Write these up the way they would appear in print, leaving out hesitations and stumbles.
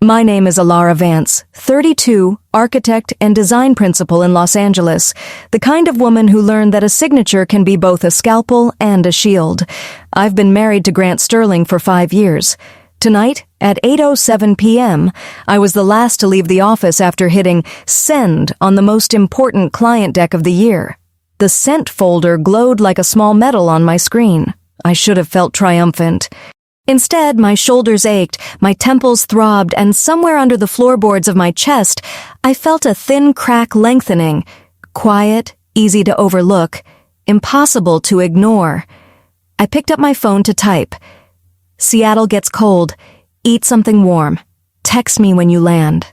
My name is Allara Vance, 32, architect and design principal in Los Angeles, the kind of woman who learned that a signature can be both a scalpel and a shield. I've been married to Grant Sterling for 5 years. Tonight, at 8:07 p.m., I was the last to leave the office after hitting send on the most important client deck of the year. The sent folder glowed like a small medal on my screen. I should have felt triumphant. Instead, my shoulders ached, my temples throbbed, and somewhere under the floorboards of my chest, I felt a thin crack lengthening. Quiet, easy to overlook, impossible to ignore. I picked up my phone to type. Seattle gets cold. Eat something warm. Text me when you land.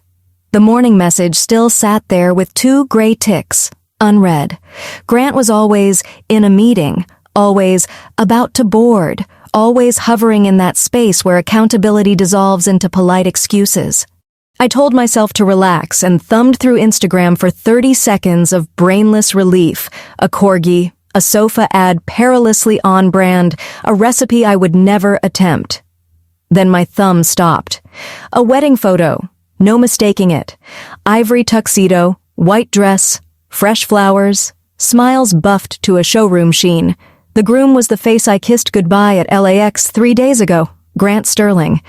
The morning message still sat there with 2 gray ticks, unread. Grant was always in a meeting, always about to board, always hovering in that space where accountability dissolves into polite excuses. I told myself to relax and thumbed through Instagram for 30 seconds of brainless relief, a corgi, a sofa ad perilously on brand, a recipe I would never attempt. Then my thumb stopped. A wedding photo, no mistaking it. Ivory tuxedo, white dress, fresh flowers, smiles buffed to a showroom sheen. The groom was the face I kissed goodbye at LAX 3 days ago, Grant Sterling.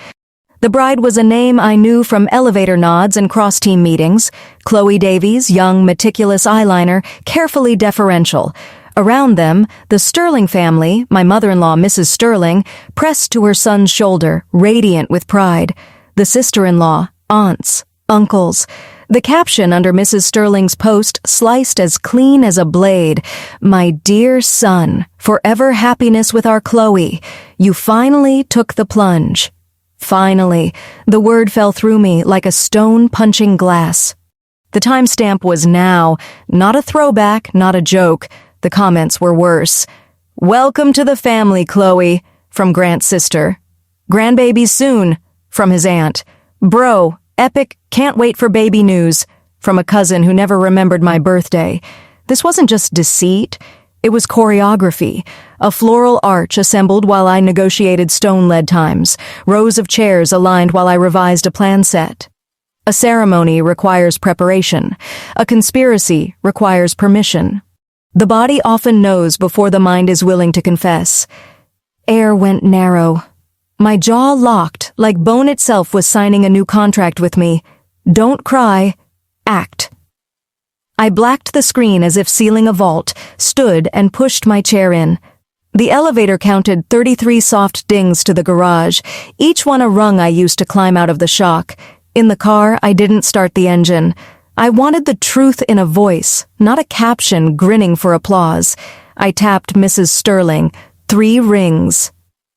The bride was a name I knew from elevator nods and cross-team meetings. Chloe Davies, young, meticulous eyeliner, carefully deferential. Around them, the Sterling family, my mother-in-law Mrs. Sterling, pressed to her son's shoulder, radiant with pride. The sister-in-law, aunts, uncles. The caption under Mrs. Sterling's post sliced as clean as a blade. My dear son, forever happiness with our Chloe. You finally took the plunge. Finally, the word fell through me like a stone punching glass. The timestamp was now, not a throwback, not a joke. The comments were worse. Welcome to the family, Chloe, from Grant's sister. Grandbabies soon, from his aunt. Bro, epic, can't wait for baby news, from a cousin who never remembered my birthday. This wasn't just deceit, it was choreography. A floral arch assembled while I negotiated stone lead times, rows of chairs aligned while I revised a plan set. A ceremony requires preparation. A conspiracy requires permission. The body often knows before the mind is willing to confess. Air went narrow. My jaw locked, like bone itself was signing a new contract with me. Don't cry. Act. I blacked the screen as if sealing a vault, stood and pushed my chair in. The elevator counted 33 soft dings to the garage, each one a rung I used to climb out of the shock. In the car, I didn't start the engine. I wanted the truth in a voice, not a caption grinning for applause. I tapped Mrs. Sterling. 3 rings.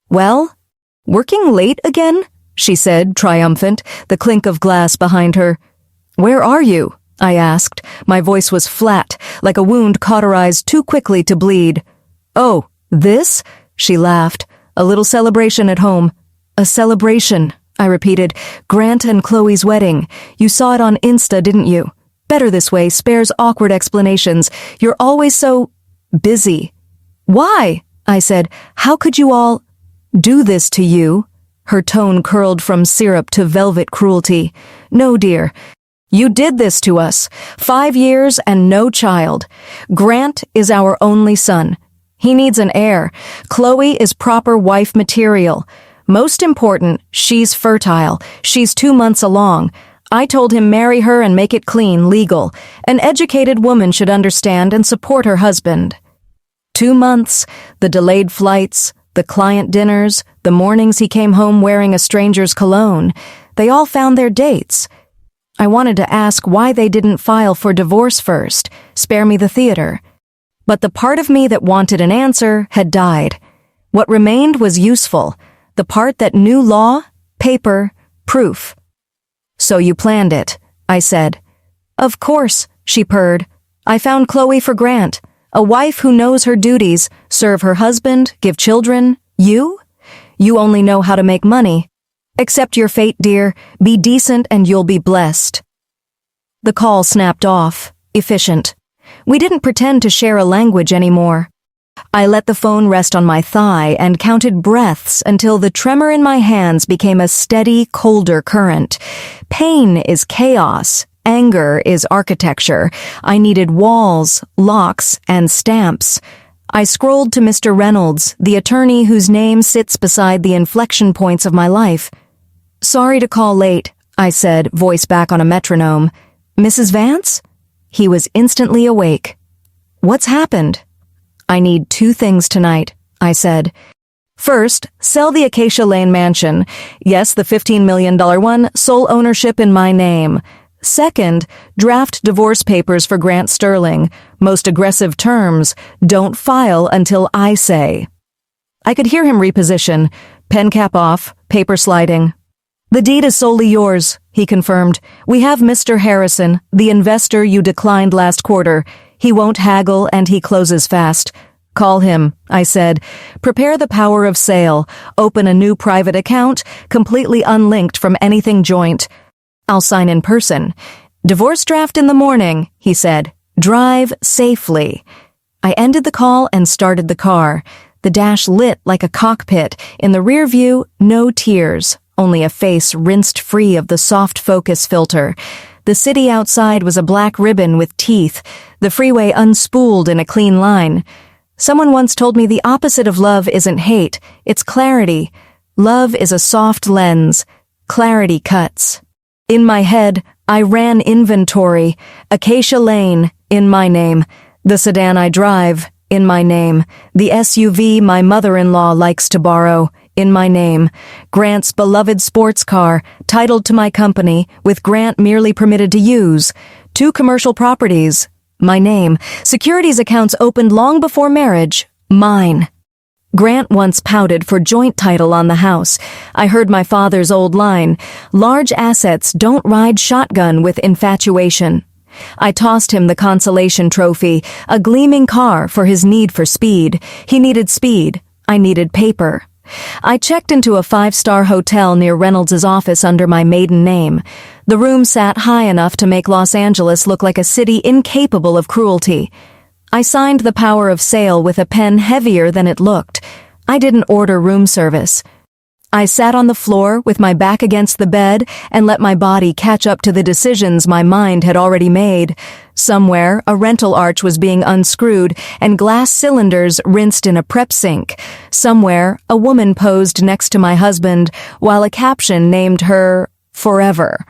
Well? Working late again? She said, triumphant, the clink of glass behind her. Where are you? I asked. My voice was flat, like a wound cauterized too quickly to bleed. Oh, this? She laughed. A little celebration at home. A celebration, I repeated. Grant and Chloe's wedding. You saw it on Insta, didn't you? Better this way, spares awkward explanations. You're always so busy. Why? I said. How could you all do this to you? Her tone curled from syrup to velvet cruelty. No, dear. You did this to us. 5 years and no child. Grant is our only son. He needs an heir. Chloe is proper wife material. Most important, she's fertile. She's 2 months along. I told him marry her and make it clean, legal. An educated woman should understand and support her husband. 2 months, the delayed flights, the client dinners, the mornings he came home wearing a stranger's cologne. They all found their dates. I wanted to ask why they didn't file for divorce first, spare me the theater. But the part of me that wanted an answer had died. What remained was useful, the part that knew law, paper, proof. So you planned it, I said. Of course, she purred. I found Chloe for Grant, a wife who knows her duties, serve her husband, give children. You? You only know how to make money. Accept your fate, dear. Be decent and you'll be blessed. The call snapped off, efficient. We didn't pretend to share a language anymore. I let the phone rest on my thigh and counted breaths until the tremor in my hands became a steady, colder current. Pain is chaos. Anger is architecture. I needed walls, locks, and stamps. I scrolled to Mr. Reynolds, the attorney whose name sits beside the inflection points of my life. "Sorry to call late," I said, voice back on a metronome. "Mrs. Vance?" He was instantly awake. "What's happened?" "I need 2 things tonight," I said. "First, sell the Acacia Lane mansion. Yes, the $15 million one, sole ownership in my name. Second, draft divorce papers for Grant Sterling. Most aggressive terms, don't file until I say." I could hear him reposition, pen cap off, paper sliding. "The deed is solely yours," he confirmed. "We have Mr. Harrison, the investor you declined last quarter. He won't haggle and he closes fast. Call him," I said. "Prepare the power of sale. Open a new private account, completely unlinked from anything joint. I'll sign in person. Divorce draft in the morning," he said. "Drive safely." I ended the call and started the car. The dash lit like a cockpit. In the rear view, no tears, only a face rinsed free of the soft focus filter. The city outside was a black ribbon with teeth, the freeway unspooled in a clean line. Someone once told me the opposite of love isn't hate, it's clarity. Love is a soft lens. Clarity cuts. In my head, I ran inventory. Acacia Lane, in my name. The sedan I drive, in my name. The SUV my mother-in-law likes to borrow, in my name. Grant's beloved sports car, titled to my company, with Grant merely permitted to use. 2 commercial properties, my name. Securities accounts opened long before marriage, mine. Grant once pouted for joint title on the house. I heard my father's old line, "Large assets don't ride shotgun with infatuation." I tossed him the consolation trophy, a gleaming car for his need for speed. He needed speed. I needed paper. I checked into a 5-star hotel near Reynolds' office under my maiden name. The room sat high enough to make Los Angeles look like a city incapable of cruelty. I signed the power of sale with a pen heavier than it looked. I didn't order room service. I sat on the floor with my back against the bed and let my body catch up to the decisions my mind had already made. Somewhere, a rental arch was being unscrewed and glass cylinders rinsed in a prep sink. Somewhere, a woman posed next to my husband while a caption named her Forever.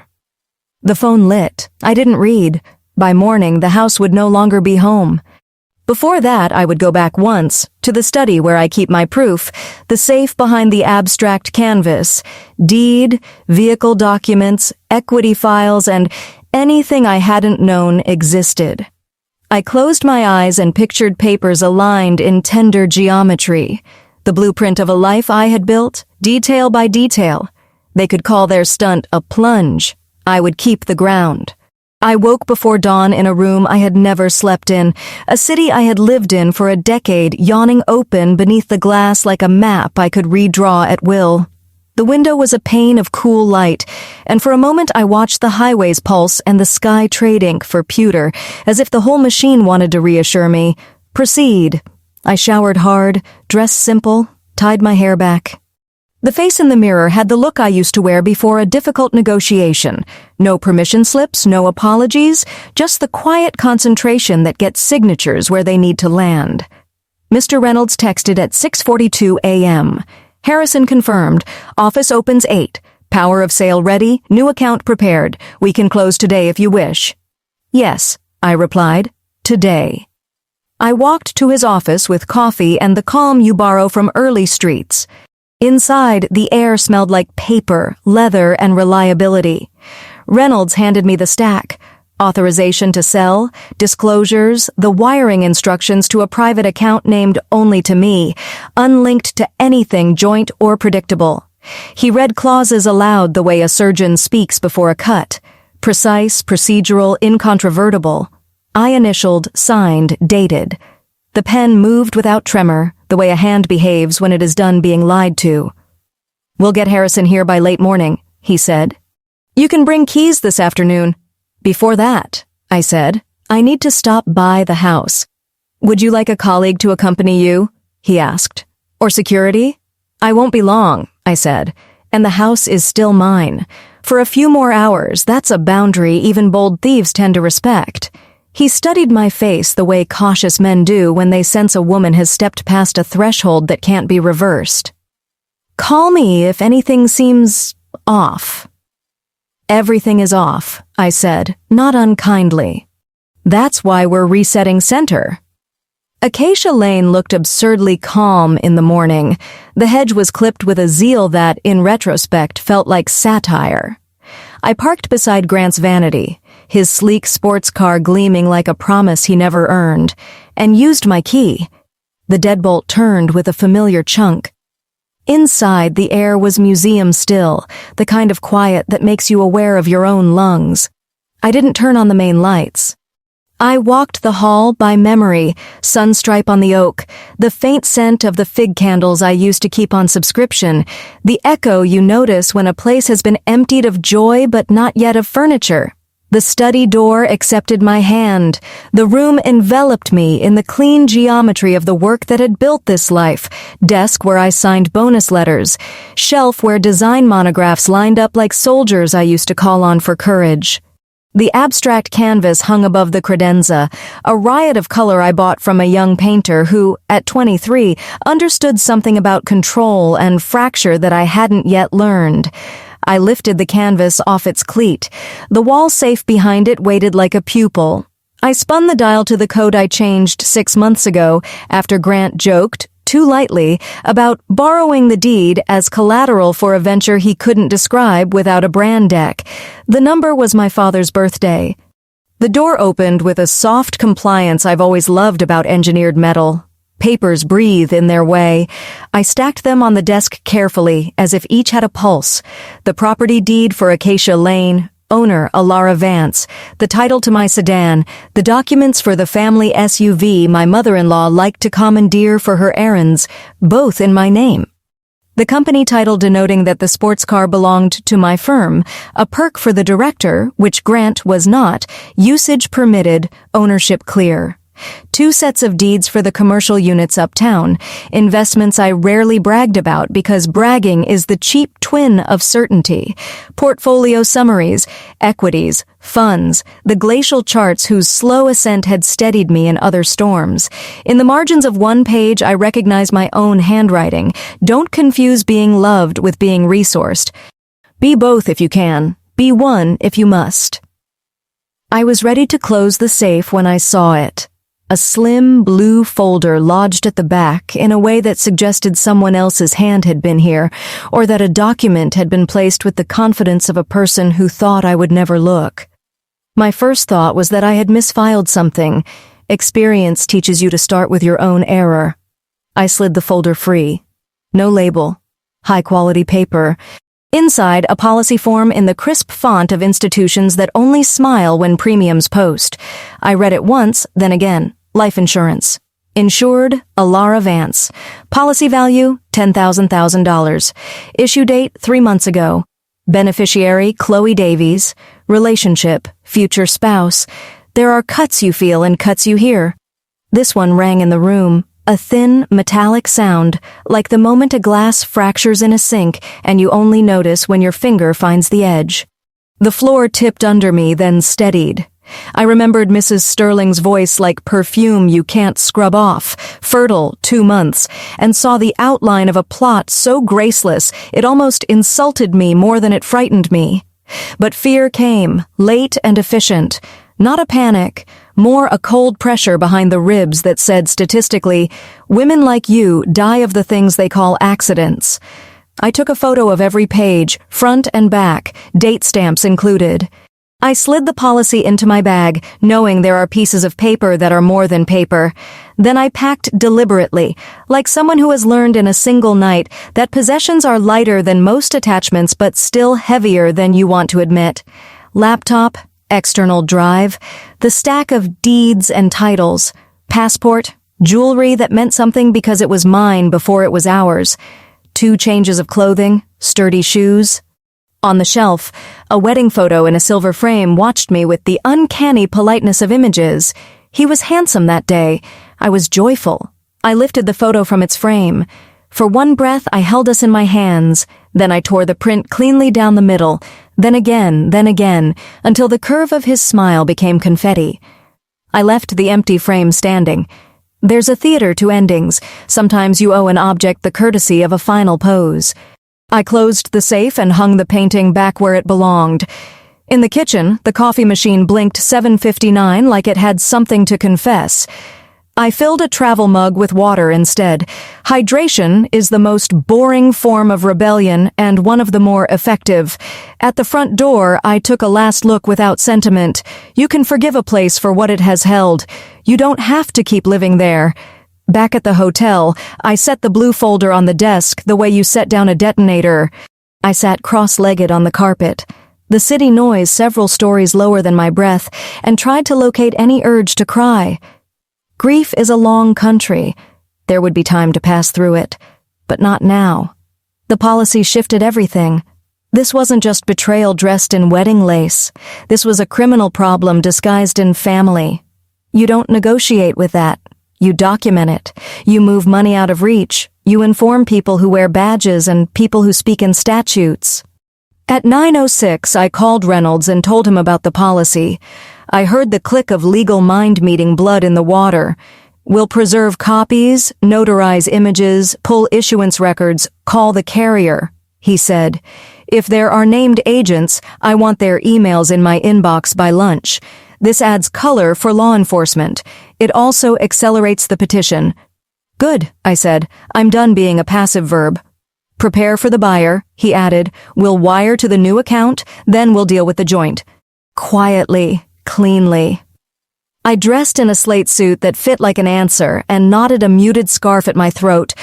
The phone lit. I didn't read. By morning, the house would no longer be home. Before that, I would go back once, to the study where I keep my proof, the safe behind the abstract canvas, deed, vehicle documents, equity files, and anything I hadn't known existed. I closed my eyes and pictured papers aligned in tender geometry, the blueprint of a life I had built, detail by detail. They could call their stunt a plunge. I would keep the ground. I woke before dawn in a room I had never slept in, a city I had lived in for a decade, yawning open beneath the glass like a map I could redraw at will. The window was a pane of cool light, and for a moment I watched the highways pulse and the sky trade ink for pewter, as if the whole machine wanted to reassure me. Proceed. I showered hard, dressed simple, tied my hair back. The face in the mirror had the look I used to wear before a difficult negotiation. No permission slips, no apologies, just the quiet concentration that gets signatures where they need to land. Mr. Reynolds texted at 6:42 a.m. Harrison confirmed. Office opens 8. Power of sale ready, new account prepared. We can close today if you wish. Yes, I replied. Today. I walked to his office with coffee and the calm you borrow from early streets. Inside, the air smelled like paper, leather, and reliability. Reynolds handed me the stack. Authorization to sell, disclosures, the wiring instructions to a private account named only to me, unlinked to anything joint or predictable. He read clauses aloud the way a surgeon speaks before a cut. Precise, procedural, incontrovertible. I initialed, signed, dated. The pen moved without tremor, the way a hand behaves when it is done being lied to. We'll get Harrison here by late morning, he said. You can bring keys this afternoon. Before that, I said, I need to stop by the house. "Would you like a colleague to accompany you?" he asked. "Or security?" "I won't be long," I said, "and the house is still mine. For a few more hours, that's a boundary even bold thieves tend to respect." He studied my face the way cautious men do when they sense a woman has stepped past a threshold that can't be reversed. "Call me if anything seems off." "Everything is off," I said, not unkindly. "That's why we're resetting center." Acacia Lane looked absurdly calm in the morning. The hedge was clipped with a zeal that, in retrospect, felt like satire. I parked beside Grant's vanity, his sleek sports car gleaming like a promise he never earned, and used my key. The deadbolt turned with a familiar chunk. Inside, the air was museum still, the kind of quiet that makes you aware of your own lungs. I didn't turn on the main lights. I walked the hall by memory, sunstripe on the oak, the faint scent of the fig candles I used to keep on subscription, the echo you notice when a place has been emptied of joy but not yet of furniture. The study door accepted my hand. The room enveloped me in the clean geometry of the work that had built this life. Desk where I signed bonus letters. Shelf where design monographs lined up like soldiers I used to call on for courage. The abstract canvas hung above the credenza, a riot of color I bought from a young painter who, at 23, understood something about control and fracture that I hadn't yet learned. I lifted the canvas off its cleat. The wall safe behind it waited like a pupil. I spun the dial to the code I changed 6 months ago after Grant joked, too lightly, about borrowing the deed as collateral for a venture he couldn't describe without a brand deck. The number was my father's birthday. The door opened with a soft compliance I've always loved about engineered metal. Papers breathe in their way. I stacked them on the desk carefully, as if each had a pulse. The property deed for Acacia Lane, owner Allara Vance, the title to my sedan, the documents for the family SUV my mother-in-law liked to commandeer for her errands, both in my name. The company title denoting that the sports car belonged to my firm, a perk for the director, which Grant was not, usage permitted, ownership clear. 2 sets of deeds for the commercial units uptown, investments I rarely bragged about because bragging is the cheap twin of certainty. Portfolio summaries, equities, funds, the glacial charts whose slow ascent had steadied me in other storms. In the margins of one page, I recognize my own handwriting. Don't confuse being loved with being resourced. Be both if you can. Be one if you must. I was ready to close the safe when I saw it. A slim blue folder lodged at the back in a way that suggested someone else's hand had been here, or that a document had been placed with the confidence of a person who thought I would never look. My first thought was that I had misfiled something. Experience teaches you to start with your own error. I slid the folder free. No label. High-quality paper. Inside, a policy form in the crisp font of institutions that only smile when premiums post. I read it once, then again. Life insurance. Insured, Allara Vance. Policy value, $10,000. Issue date, 3 months ago. Beneficiary, Chloe Davies. Relationship, future spouse. There are cuts you feel and cuts you hear. This one rang in the room. A thin, metallic sound, like the moment a glass fractures in a sink and you only notice when your finger finds the edge. The floor tipped under me, then steadied. I remembered Mrs. Sterling's voice like perfume you can't scrub off, fertile 2 months, and saw the outline of a plot so graceless it almost insulted me more than it frightened me. But fear came, late and efficient. Not a panic, more a cold pressure behind the ribs that said statistically, women like you die of the things they call accidents. I took a photo of every page, front and back, date stamps included. I slid the policy into my bag, knowing there are pieces of paper that are more than paper. Then I packed deliberately, like someone who has learned in a single night that possessions are lighter than most attachments but still heavier than you want to admit. Laptop, external drive, the stack of deeds and titles, passport, jewelry that meant something because it was mine before it was ours, 2 changes of clothing, sturdy shoes. On the shelf, a wedding photo in a silver frame watched me with the uncanny politeness of images. He was handsome that day. I was joyful. I lifted the photo from its frame. For one breath, I held us in my hands. Then I tore the print cleanly down the middle, then again, until the curve of his smile became confetti. I left the empty frame standing. There's a theater to endings. Sometimes you owe an object the courtesy of a final pose. I closed the safe and hung the painting back where it belonged. In the kitchen, the coffee machine blinked 7:59 like it had something to confess. I filled a travel mug with water instead. Hydration is the most boring form of rebellion and one of the more effective. At the front door, I took a last look without sentiment. You can forgive a place for what it has held. You don't have to keep living there. Back at the hotel, I set the blue folder on the desk the way you set down a detonator. I sat cross-legged on the carpet. The city noise several stories lower than my breath, and tried to locate any urge to cry. Grief is a long country. There would be time to pass through it. But not now. The policy shifted everything. This wasn't just betrayal dressed in wedding lace. This was a criminal problem disguised in family. You don't negotiate with that. You document it. You move money out of reach. You inform people who wear badges and people who speak in statutes. At 9:06, I called Reynolds and told him about the policy. I heard the click of legal mind-meeting blood in the water. We'll preserve copies, notarize images, pull issuance records, call the carrier, he said. If there are named agents, I want their emails in my inbox by lunch. This adds color for law enforcement. It also accelerates the petition. Good, I said. I'm done being a passive verb. Prepare for the buyer, he added. We'll wire to the new account, then we'll deal with the joint. Quietly, cleanly. I dressed in a slate suit that fit like an answer and knotted a muted scarf at my throat,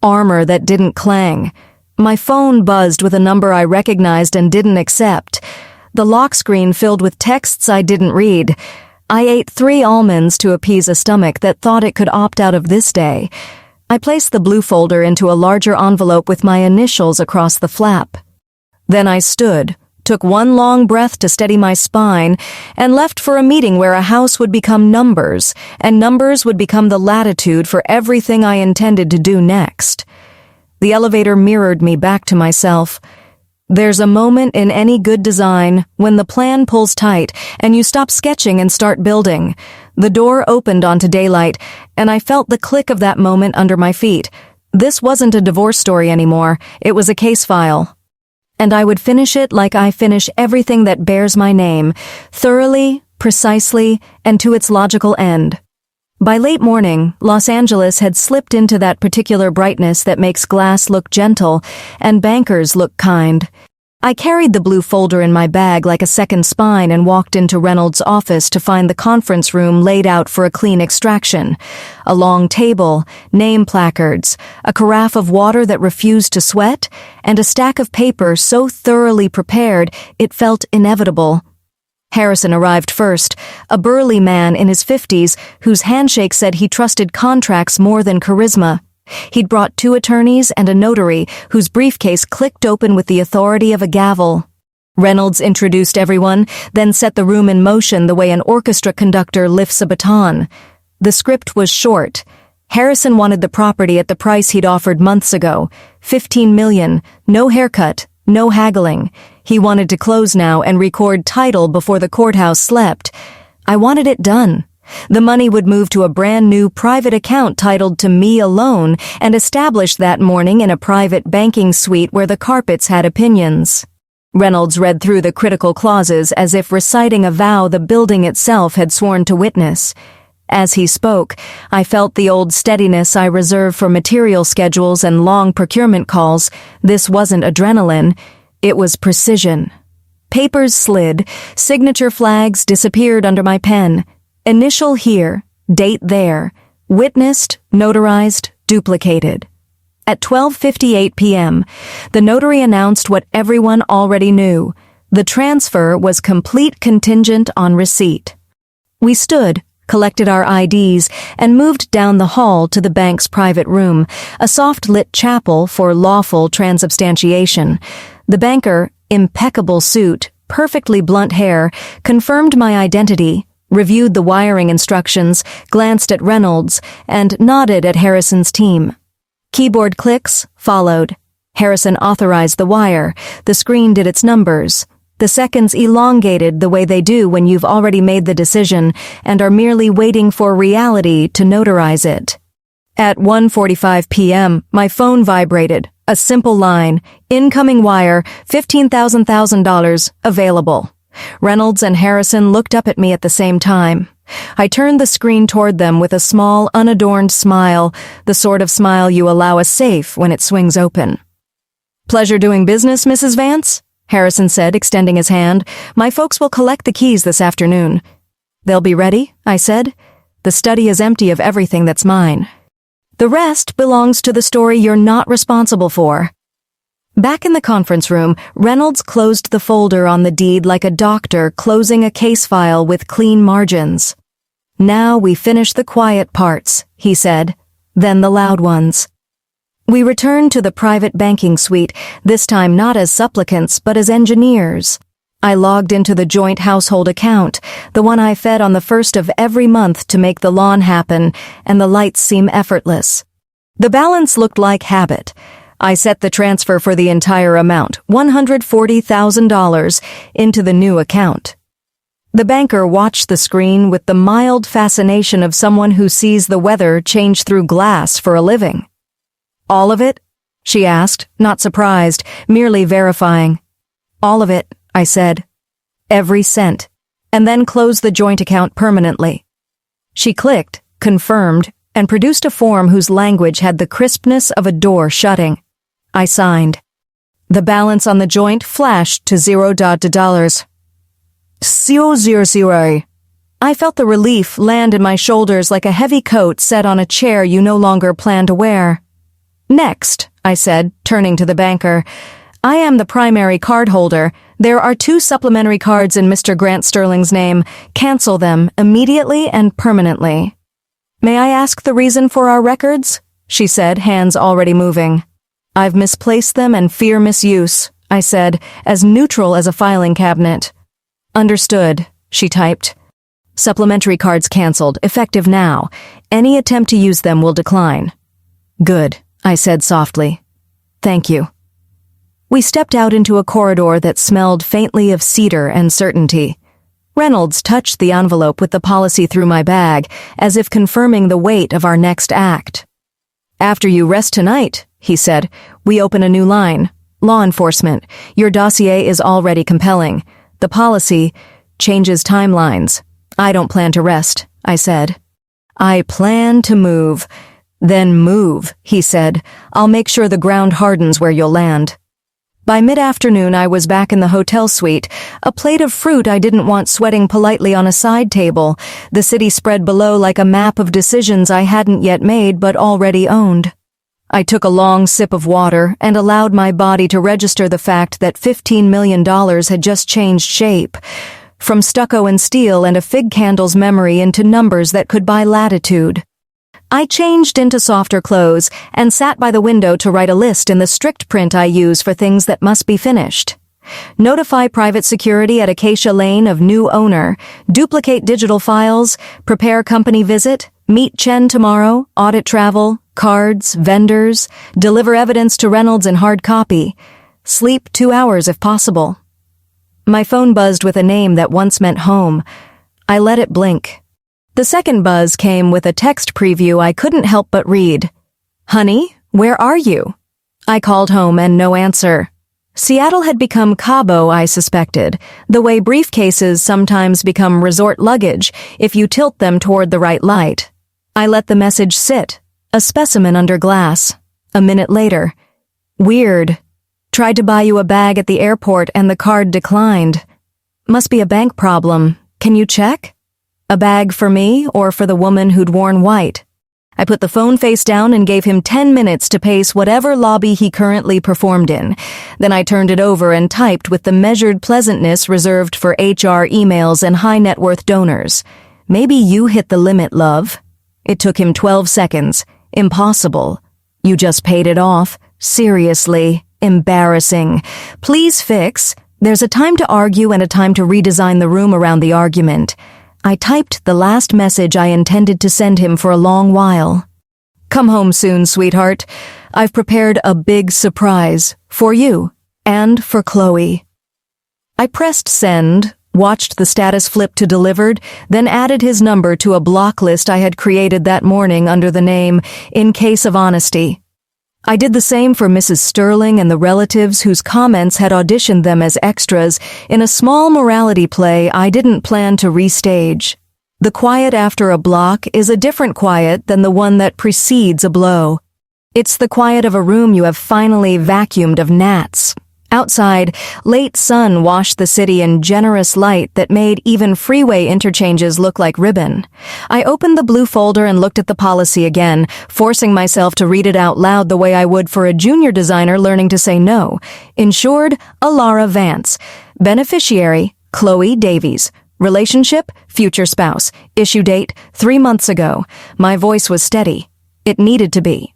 armor that didn't clang. My phone buzzed with a number I recognized and didn't accept. The lock screen filled with texts I didn't read. I ate 3 almonds to appease a stomach that thought it could opt out of this day. I placed the blue folder into a larger envelope with my initials across the flap. Then I stood, took one long breath to steady my spine, and left for a meeting where a house would become numbers, and numbers would become the latitude for everything I intended to do next. The elevator mirrored me back to myself. There's a moment in any good design when the plan pulls tight and you stop sketching and start building. The door opened onto daylight, and I felt the click of that moment under my feet. This wasn't a divorce story anymore. It was a case file. And I would finish it like I finish everything that bears my name, thoroughly, precisely, and to its logical end. By late morning, Los Angeles had slipped into that particular brightness that makes glass look gentle and bankers look kind. I carried the blue folder in my bag like a second spine and walked into Reynolds' office to find the conference room laid out for a clean extraction. A long table, name placards, a carafe of water that refused to sweat, and a stack of paper so thoroughly prepared it felt inevitable. Harrison arrived first, a burly man in his 50s whose handshake said he trusted contracts more than charisma. He'd brought 2 attorneys and a notary whose briefcase clicked open with the authority of a gavel. Reynolds introduced everyone, then set the room in motion the way an orchestra conductor lifts a baton. The script was short. Harrison wanted the property at the price he'd offered months ago, $15 million, no haircut, no haggling. He wanted to close now and record title before the courthouse slept. I wanted it done. The money would move to a brand new private account titled to me alone and established that morning in a private banking suite where the carpets had opinions. Reynolds read through the critical clauses as if reciting a vow the building itself had sworn to witness. As he spoke, I felt the old steadiness I reserve for material schedules and long procurement calls. This wasn't adrenaline. It was precision. Papers slid, signature flags disappeared under my pen. Initial here, date there, witnessed, notarized, duplicated. At 12:58 p.m., the notary announced what everyone already knew. The transfer was complete contingent on receipt. We stood, collected our IDs, and moved down the hall to the bank's private room, a soft-lit chapel for lawful transubstantiation. The banker, impeccable suit, perfectly blunt hair, confirmed my identity, reviewed the wiring instructions, glanced at Reynolds, and nodded at Harrison's team. Keyboard clicks followed. Harrison authorized the wire. The screen did its numbers. The seconds elongated the way they do when you've already made the decision and are merely waiting for reality to notarize it. At 1:45 p.m., my phone vibrated. A simple line, incoming wire, $15,000 available. Reynolds and Harrison looked up at me at the same time. I turned the screen toward them with a small, unadorned smile, the sort of smile you allow a safe when it swings open. "Pleasure doing business, Mrs. Vance?" Harrison said, extending his hand. "My folks will collect the keys this afternoon." "They'll be ready," I said. "The study is empty of everything that's mine. The rest belongs to the story you're not responsible for." Back in the conference room, Reynolds closed the folder on the deed like a doctor closing a case file with clean margins. "Now we finish the quiet parts," he said, "then the loud ones." We returned to the private banking suite, this time not as supplicants but as engineers. I logged into the joint household account, the one I fed on the first of every month to make the lawn happen and the lights seem effortless. The balance looked like habit. I set the transfer for the entire amount, $140,000, into the new account. The banker watched the screen with the mild fascination of someone who sees the weather change through glass for a living. "All of it?" she asked, not surprised, merely verifying. "All of it," I said. "Every cent," and then closed the joint account permanently. She clicked, confirmed, and produced a form whose language had the crispness of a door shutting. I signed. The balance on the joint flashed to $0. 000. I felt the relief land in my shoulders like a heavy coat set on a chair you no longer plan to wear. "Next," I said, turning to the banker. "I am the primary cardholder. There are 2 supplementary cards in Mr. Grant Sterling's name. Cancel them immediately and permanently." "May I ask the reason for our records?" she said, hands already moving. "I've misplaced them and fear misuse," I said, as neutral as a filing cabinet. "Understood," she typed. "Supplementary cards canceled, effective now. Any attempt to use them will decline." "Good," I said softly. "Thank you." We stepped out into a corridor that smelled faintly of cedar and certainty. Reynolds touched the envelope with the policy through my bag, as if confirming the weight of our next act. "After you rest tonight," he said, "we open a new line. Law enforcement. Your dossier is already compelling. The policy changes timelines. I don't plan to rest," I said. "I plan to move." "Then move," he said. "I'll make sure the ground hardens where you'll land." By mid-afternoon, I was back in the hotel suite, a plate of fruit I didn't want sweating politely on a side table, the city spread below like a map of decisions I hadn't yet made but already owned. I took a long sip of water and allowed my body to register the fact that $15 million had just changed shape, from stucco and steel and a fig candle's memory into numbers that could buy latitude. I changed into softer clothes and sat by the window to write a list in the strict print I use for things that must be finished. Notify private security at Acacia Lane of new owner, duplicate digital files, prepare company visit, meet Chen tomorrow, audit travel, cards, vendors, deliver evidence to Reynolds in hard copy, sleep 2 hours if possible. My phone buzzed with a name that once meant home. I let it blink. The second buzz came with a text preview I couldn't help but read. "Honey, where are you?" I called home and no answer. Seattle had become Cabo, I suspected, the way briefcases sometimes become resort luggage if you tilt them toward the right light. I let the message sit, a specimen under glass. A minute later. "Weird. Tried to buy you a bag at the airport and the card declined. Must be a bank problem. Can you check? A bag for me or for the woman who'd worn white?" I put the phone face down and gave him 10 minutes to pace whatever lobby he currently performed in. Then I turned it over and typed with the measured pleasantness reserved for HR emails and high-net-worth donors. "Maybe you hit the limit, love." It took him 12 seconds. "Impossible. You just paid it off. Seriously. Embarrassing. Please fix. There's a time to argue and a time to redesign the room around the argument." I typed the last message I intended to send him for a long while. Come home soon, sweetheart. I've prepared a big surprise for you and for Chloe. I pressed send, watched the status flip to delivered, then added his number to a block list I had created that morning under the name In Case of Honesty. I did the same for Mrs. Sterling and the relatives whose comments had auditioned them as extras in a small morality play I didn't plan to restage. The quiet after a block is a different quiet than the one that precedes a blow. It's the quiet of a room you have finally vacuumed of gnats. Outside, late sun washed the city in generous light that made even freeway interchanges look like ribbon. I opened the blue folder and looked at the policy again, forcing myself to read it out loud the way I would for a junior designer learning to say no. Insured, Allara Vance. Beneficiary, Chloe Davies. Relationship, future spouse. Issue date, 3 months ago. My voice was steady. It needed to be.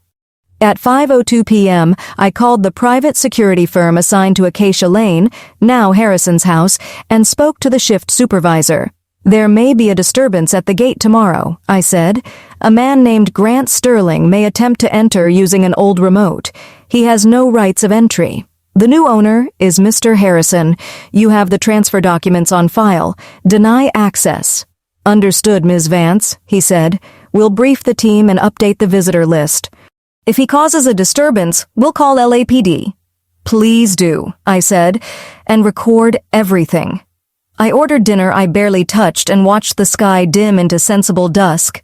At 5:02 p.m., I called the private security firm assigned to Acacia Lane, now Harrison's house, and spoke to the shift supervisor. There may be a disturbance at the gate tomorrow, I said. A man named Grant Sterling may attempt to enter using an old remote. He has no rights of entry. The new owner is Mr. Harrison. You have the transfer documents on file. Deny access. Understood, Ms. Vance, he said. We'll brief the team and update the visitor list. If he causes a disturbance, we'll call LAPD. Please do, I said, and record everything. I ordered dinner I barely touched and watched the sky dim into sensible dusk.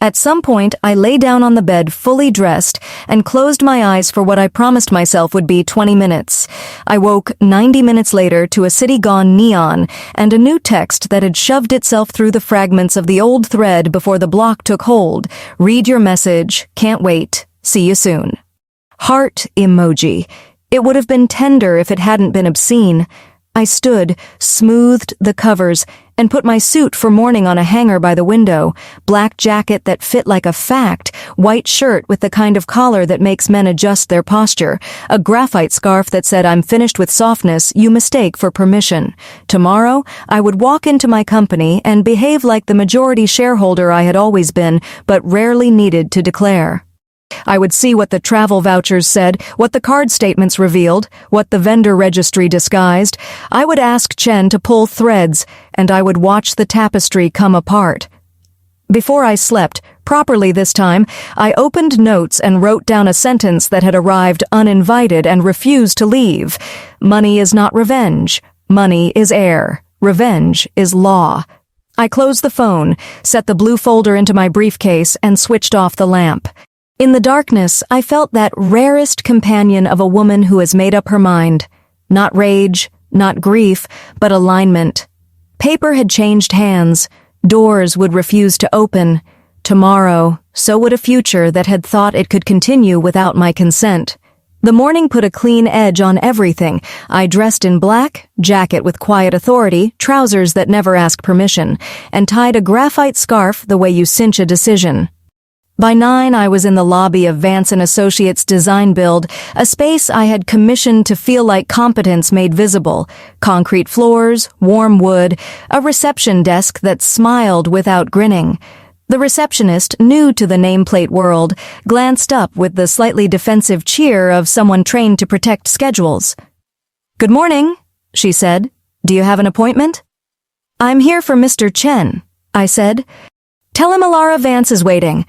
At some point, I lay down on the bed fully dressed and closed my eyes for what I promised myself would be 20 minutes. I woke 90 minutes later to a city gone neon and a new text that had shoved itself through the fragments of the old thread before the block took hold. Read your message. Can't wait. See you soon. Heart emoji. It would have been tender if it hadn't been obscene. I stood, smoothed the covers, and put my suit for morning on a hanger by the window. Black jacket that fit like a fact, white shirt with the kind of collar that makes men adjust their posture, a graphite scarf that said I'm finished with softness you mistake for permission. Tomorrow, I would walk into my company and behave like the majority shareholder I had always been, but rarely needed to declare. I would see what the travel vouchers said, what the card statements revealed, what the vendor registry disguised. I would ask Chen to pull threads, and I would watch the tapestry come apart. Before I slept, properly this time, I opened notes and wrote down a sentence that had arrived uninvited and refused to leave. Money is not revenge. Money is air. Revenge is law. I closed the phone, set the blue folder into my briefcase, and switched off the lamp. In the darkness, I felt that rarest companion of a woman who has made up her mind. Not rage, not grief, but alignment. Paper had changed hands. Doors would refuse to open. Tomorrow, so would a future that had thought it could continue without my consent. The morning put a clean edge on everything. I dressed in black, jacket with quiet authority, trousers that never ask permission, and tied a graphite scarf the way you cinch a decision. By 9, I was in the lobby of Vance Associates Design Build, a space I had commissioned to feel like competence made visible. Concrete floors, warm wood, a reception desk that smiled without grinning. The receptionist, new to the nameplate world, glanced up with the slightly defensive cheer of someone trained to protect schedules. "Good morning," she said. "Do you have an appointment?" "I'm here for Mr. Chen," I said. "Tell him Allara Vance is waiting."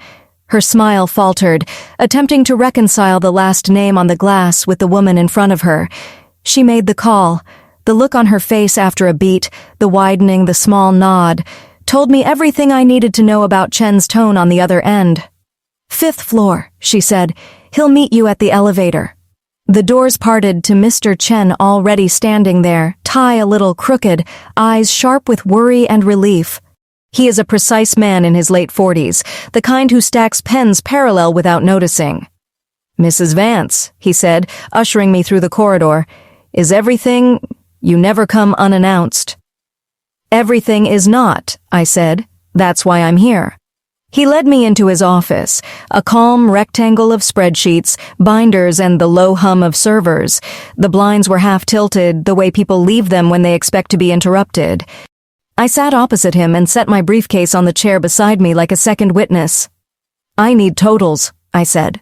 Her smile faltered, attempting to reconcile the last name on the glass with the woman in front of her. She made the call. The look on her face after a beat, the widening, the small nod, told me everything I needed to know about Chen's tone on the other end. "5th floor," she said. "He'll meet you at the elevator." The doors parted to Mr. Chen already standing there, tie a little crooked, eyes sharp with worry and relief. He is a precise man in his late 40s, the kind who stacks pens parallel without noticing. "Mrs. Vance," he said, ushering me through the corridor, "is everything... You never come unannounced." "Everything is not," I said. "That's why I'm here." He led me into his office, a calm rectangle of spreadsheets, binders, and the low hum of servers. The blinds were half tilted, the way people leave them when they expect to be interrupted. I sat opposite him and set my briefcase on the chair beside me like a second witness. I need totals, I said.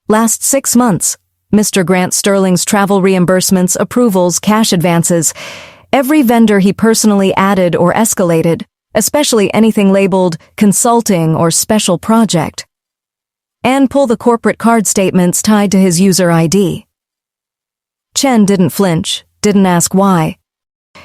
Last 6 months. Mr. Grant Sterling's travel reimbursements, approvals, cash advances. Every vendor he personally added or escalated, especially anything labeled consulting or special project. And pull the corporate card statements tied to his user ID. Chen didn't flinch, didn't ask why.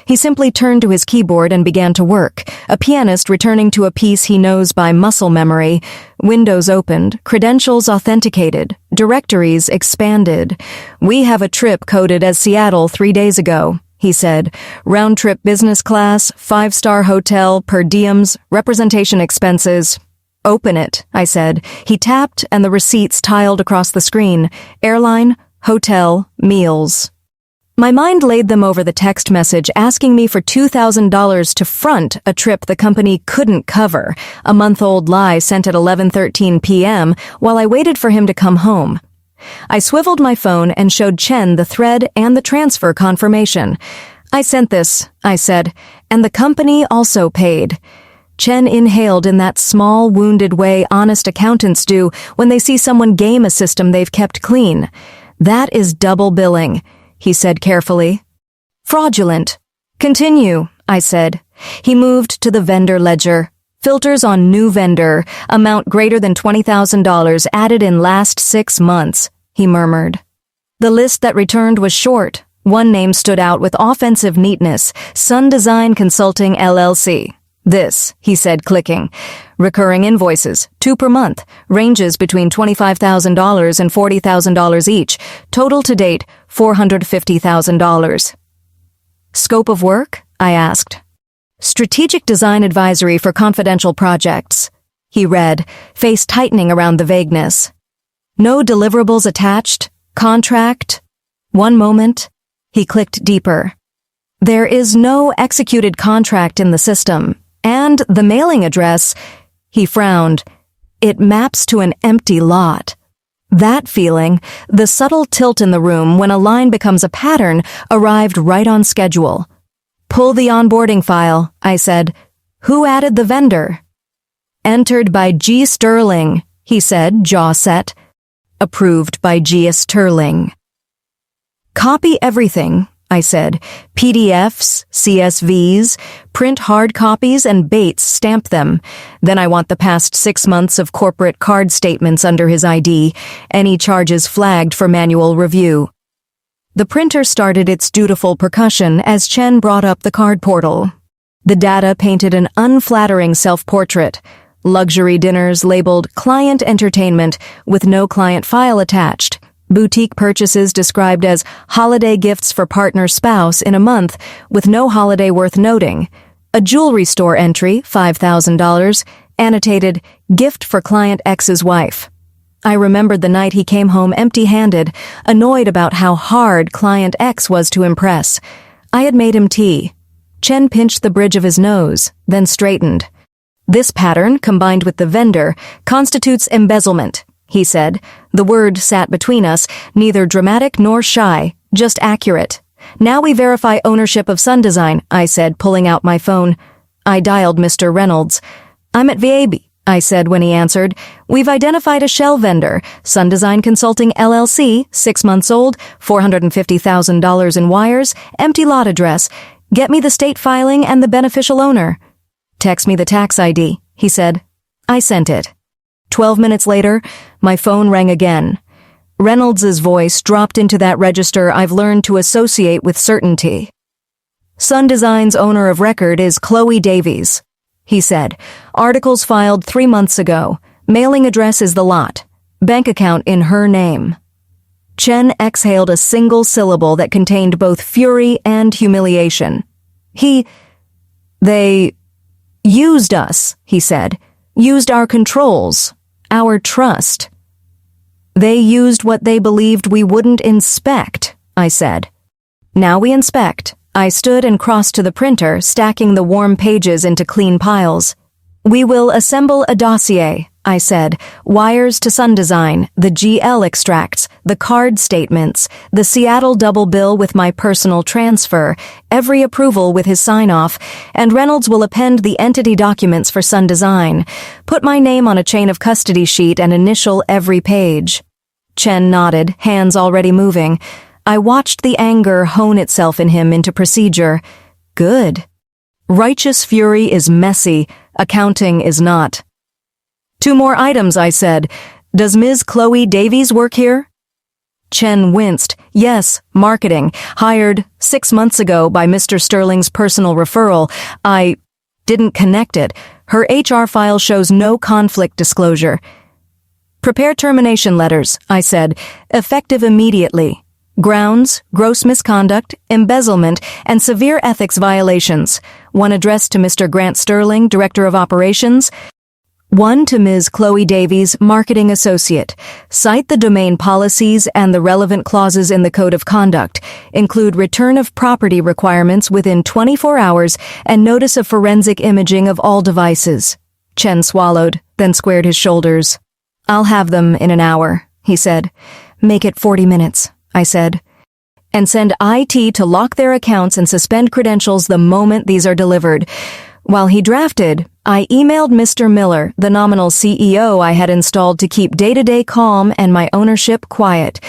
He simply turned to his keyboard and began to work, a pianist returning to a piece he knows by muscle memory. Windows opened, credentials authenticated, directories expanded. We have a trip coded as Seattle 3 days ago, he said. Round-trip business class, 5-star hotel, per diems, representation expenses. Open it, I said. He tapped and the receipts tiled across the screen. Airline, hotel, meals. My mind laid them over the text message asking me for $2,000 to front a trip the company couldn't cover, a month-old lie sent at 11:13 p.m. while I waited for him to come home. I swiveled my phone and showed Chen the thread and the transfer confirmation. I sent this, I said, and the company also paid. Chen inhaled in that small, wounded way honest accountants do when they see someone game a system they've kept clean. That is double billing, he said carefully. Fraudulent. Continue, I said. He moved to the vendor ledger. Filters on new vendor, amount greater than $20,000 added in last 6 months, he murmured. The list that returned was short. One name stood out with offensive neatness, SunDesign Consulting LLC. This, he said, clicking. Recurring invoices, 2 per month, ranges between $25,000 and $40,000 each, total to date, $450,000. Scope of work? I asked. Strategic Design Advisory for Confidential Projects. He read, face tightening around the vagueness. No deliverables attached? Contract? One moment. He clicked deeper. There is no executed contract in the system, and the mailing address, he frowned, it maps to an empty lot. That feeling, the subtle tilt in the room when a line becomes a pattern, arrived right on schedule. Pull the onboarding file, I said. Who added the vendor? Entered by G. Sterling, he said, jaw set. Approved by G. Sterling. Copy everything, I said. PDFs, CSVs, print hard copies and Bates stamp them. Then I want the past 6 months of corporate card statements under his ID, any charges flagged for manual review. The printer started its dutiful percussion as Chen brought up the card portal. The data painted an unflattering self-portrait. Luxury dinners labeled client entertainment with no client file attached. Boutique purchases described as holiday gifts for partner spouse in a month with no holiday worth noting. A jewelry store entry, $5,000, annotated gift for client X's wife. I remembered the night he came home empty-handed, annoyed about how hard client X was to impress. I had made him tea. Chen pinched the bridge of his nose, then straightened. This pattern, combined with the vendor, constitutes embezzlement, he said. The word sat between us, neither dramatic nor shy, just accurate. Now we verify ownership of SunDesign, I said, pulling out my phone. I dialed Mr. Reynolds. I'm at VAB, I said when he answered. We've identified a shell vendor, SunDesign Consulting LLC, 6 months old, $450,000 in wires, empty lot address. Get me the state filing and the beneficial owner. Text me the tax ID, he said. I sent it. 12 minutes later, my phone rang again. Reynolds's voice dropped into that register I've learned to associate with certainty. SunDesign's owner of record is Chloe Davies, he said. Articles filed 3 months ago. Mailing address is the lot. Bank account in her name. Chen exhaled a single syllable that contained both fury and humiliation. They used us, he said. Used our controls. Our trust. They used what they believed we wouldn't inspect, I said. Now we inspect. I stood and crossed to the printer, stacking the warm pages into clean piles. We will assemble a dossier, I said. Wires to SunDesign, the GL extracts, the card statements, the Seattle double bill with my personal transfer, every approval with his sign-off, and Reynolds will append the entity documents for SunDesign. Put my name on a chain of custody sheet and initial every page. Chen nodded, hands already moving. I watched the anger hone itself in him into procedure. Good. Righteous fury is messy, accounting is not. 2 more items, I said. Does Ms. Chloe Davies work here? Chen winced. Yes, marketing. Hired 6 months ago by Mr. Sterling's personal referral. I didn't connect it. Her HR file shows no conflict disclosure. Prepare termination letters, I said, effective immediately. Grounds, gross misconduct, embezzlement, and severe ethics violations. One addressed to Mr. Grant Sterling, Director of Operations. One to Ms. Chloe Davies, Marketing Associate. Cite the domain policies and the relevant clauses in the Code of Conduct. Include return of property requirements within 24 hours and notice of forensic imaging of all devices. Chen swallowed, then squared his shoulders. I'll have them in an hour, he said. Make it 40 minutes, I said. And send IT to lock their accounts and suspend credentials the moment these are delivered. While he drafted, I emailed Mr. Miller, the nominal CEO I had installed to keep day-to-day calm and my ownership quiet.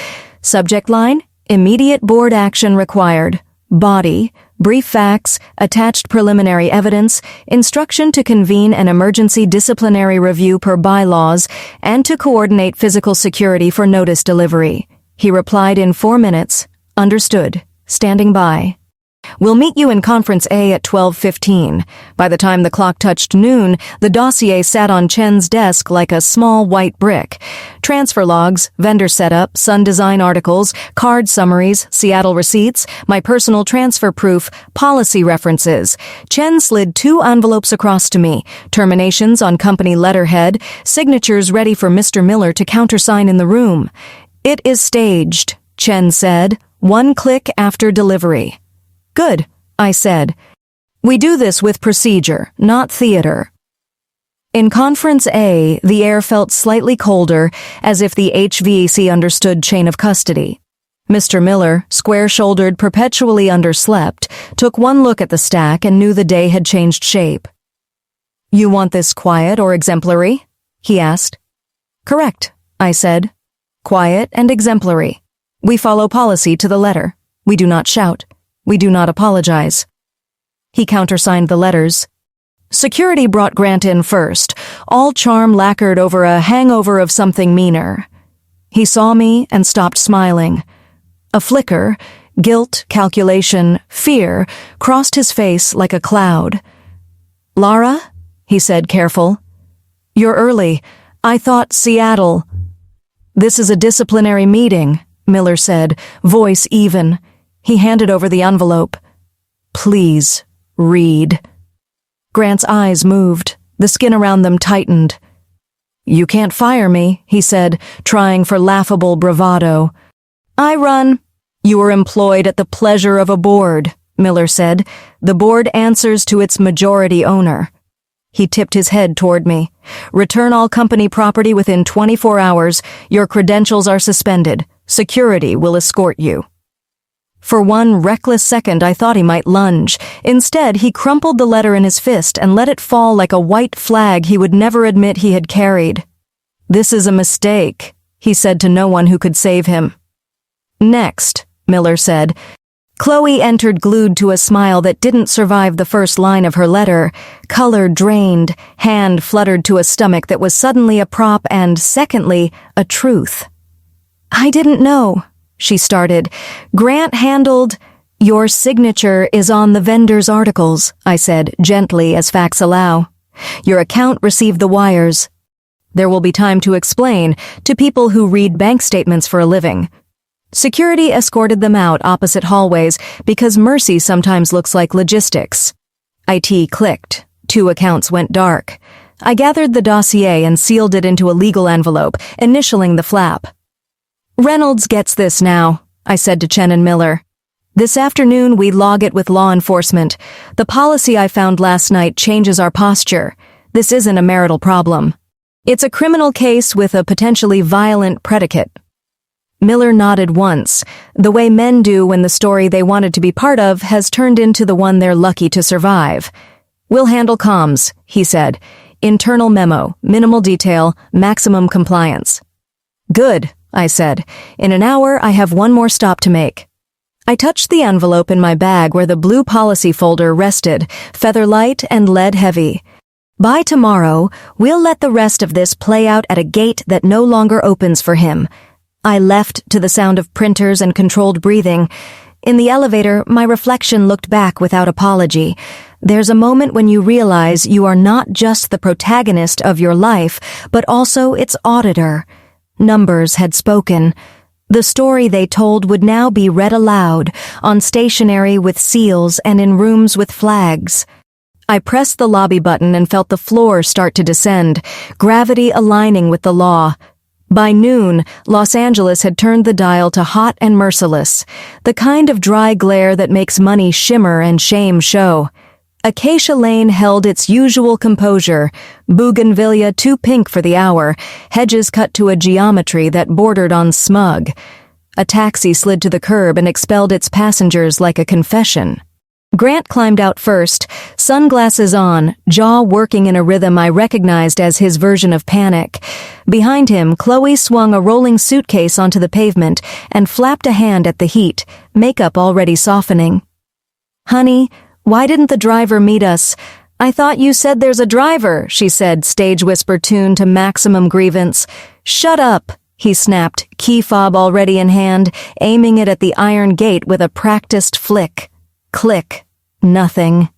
Subject line, immediate board action required. Body, brief facts, attached preliminary evidence, instruction to convene an emergency disciplinary review per bylaws, and to coordinate physical security for notice delivery. He replied in 4 minutes. Understood. Standing by. We'll meet you in Conference A at 12:15. By the time the clock touched noon, the dossier sat on Chen's desk like a small white brick. Transfer logs, vendor setup, SunDesign articles, card summaries, Seattle receipts, my personal transfer proof, policy references. Chen slid 2 envelopes across to me, terminations on company letterhead, signatures ready for Mr. Miller to countersign in the room. It is staged, Chen said, 1 click after delivery. Good, I said. We do this with procedure, not theater. In Conference A, the air felt slightly colder, as if the HVAC understood chain of custody. Mr. Miller, square-shouldered, perpetually underslept, took 1 look at the stack and knew the day had changed shape. You want this quiet or exemplary? He asked. Correct, I said. Quiet and exemplary. We follow policy to the letter. We do not shout. We do not apologize. He countersigned the letters. Security brought Grant in first, all charm lacquered over a hangover of something meaner. He saw me and stopped smiling. A flicker, guilt, calculation, fear, crossed his face like a cloud. Lara, he said, careful. You're early. I thought Seattle. This is a disciplinary meeting, Miller said, voice even. He handed over the envelope. Please, read. Grant's eyes moved. The skin around them tightened. You can't fire me, he said, trying for laughable bravado. I run. You were employed at the pleasure of a board, Miller said. The board answers to its majority owner. He tipped his head toward me. Return all company property within 24 hours. Your credentials are suspended. Security will escort you. For 1 reckless second, I thought he might lunge. Instead, he crumpled the letter in his fist and let it fall like a white flag he would never admit he had carried. This is a mistake, he said to no one who could save him. Next, Miller said. Chloe entered glued to a smile that didn't survive the first line of her letter. Color drained, hand fluttered to a stomach that was suddenly a prop and, secondly, a truth. I didn't know, she started. Grant handled. Your signature is on the vendor's articles, I said, gently as facts allow. Your account received the wires. There will be time to explain to people who read bank statements for a living. Security escorted them out opposite hallways because mercy sometimes looks like logistics. IT clicked. 2 accounts went dark. I gathered the dossier and sealed it into a legal envelope, initialing the flap. Reynolds gets this now, I said to Chen and Miller. This afternoon we log it with law enforcement. The policy I found last night changes our posture. This isn't a marital problem. It's a criminal case with a potentially violent predicate. Miller nodded once, the way men do when the story they wanted to be part of has turned into the one they're lucky to survive. We'll handle comms, he said. Internal memo, minimal detail, maximum compliance. Good, I said. In an hour, I have one more stop to make. I touched the envelope in my bag where the blue policy folder rested, feather light and lead heavy. By tomorrow, we'll let the rest of this play out at a gate that no longer opens for him. I left to the sound of printers and controlled breathing. In the elevator, my reflection looked back without apology. There's a moment when you realize you are not just the protagonist of your life, but also its auditor. Numbers had spoken. The story they told would now be read aloud, on stationery with seals and in rooms with flags. I pressed the lobby button and felt the floor start to descend, gravity aligning with the law. By noon, Los Angeles had turned the dial to hot and merciless, the kind of dry glare that makes money shimmer and shame show. Acacia Lane held its usual composure, bougainvillea too pink for the hour, hedges cut to a geometry that bordered on smug. A taxi slid to the curb and expelled its passengers like a confession. Grant climbed out first, sunglasses on, jaw working in a rhythm I recognized as his version of panic. Behind him, Chloe swung a rolling suitcase onto the pavement and flapped a hand at the heat, makeup already softening. "Honey, why didn't the driver meet us? I thought you said there's a driver," she said, stage whisper tuned to maximum grievance. "Shut up," he snapped, key fob already in hand, aiming it at the iron gate with a practiced flick. Click. Nothing.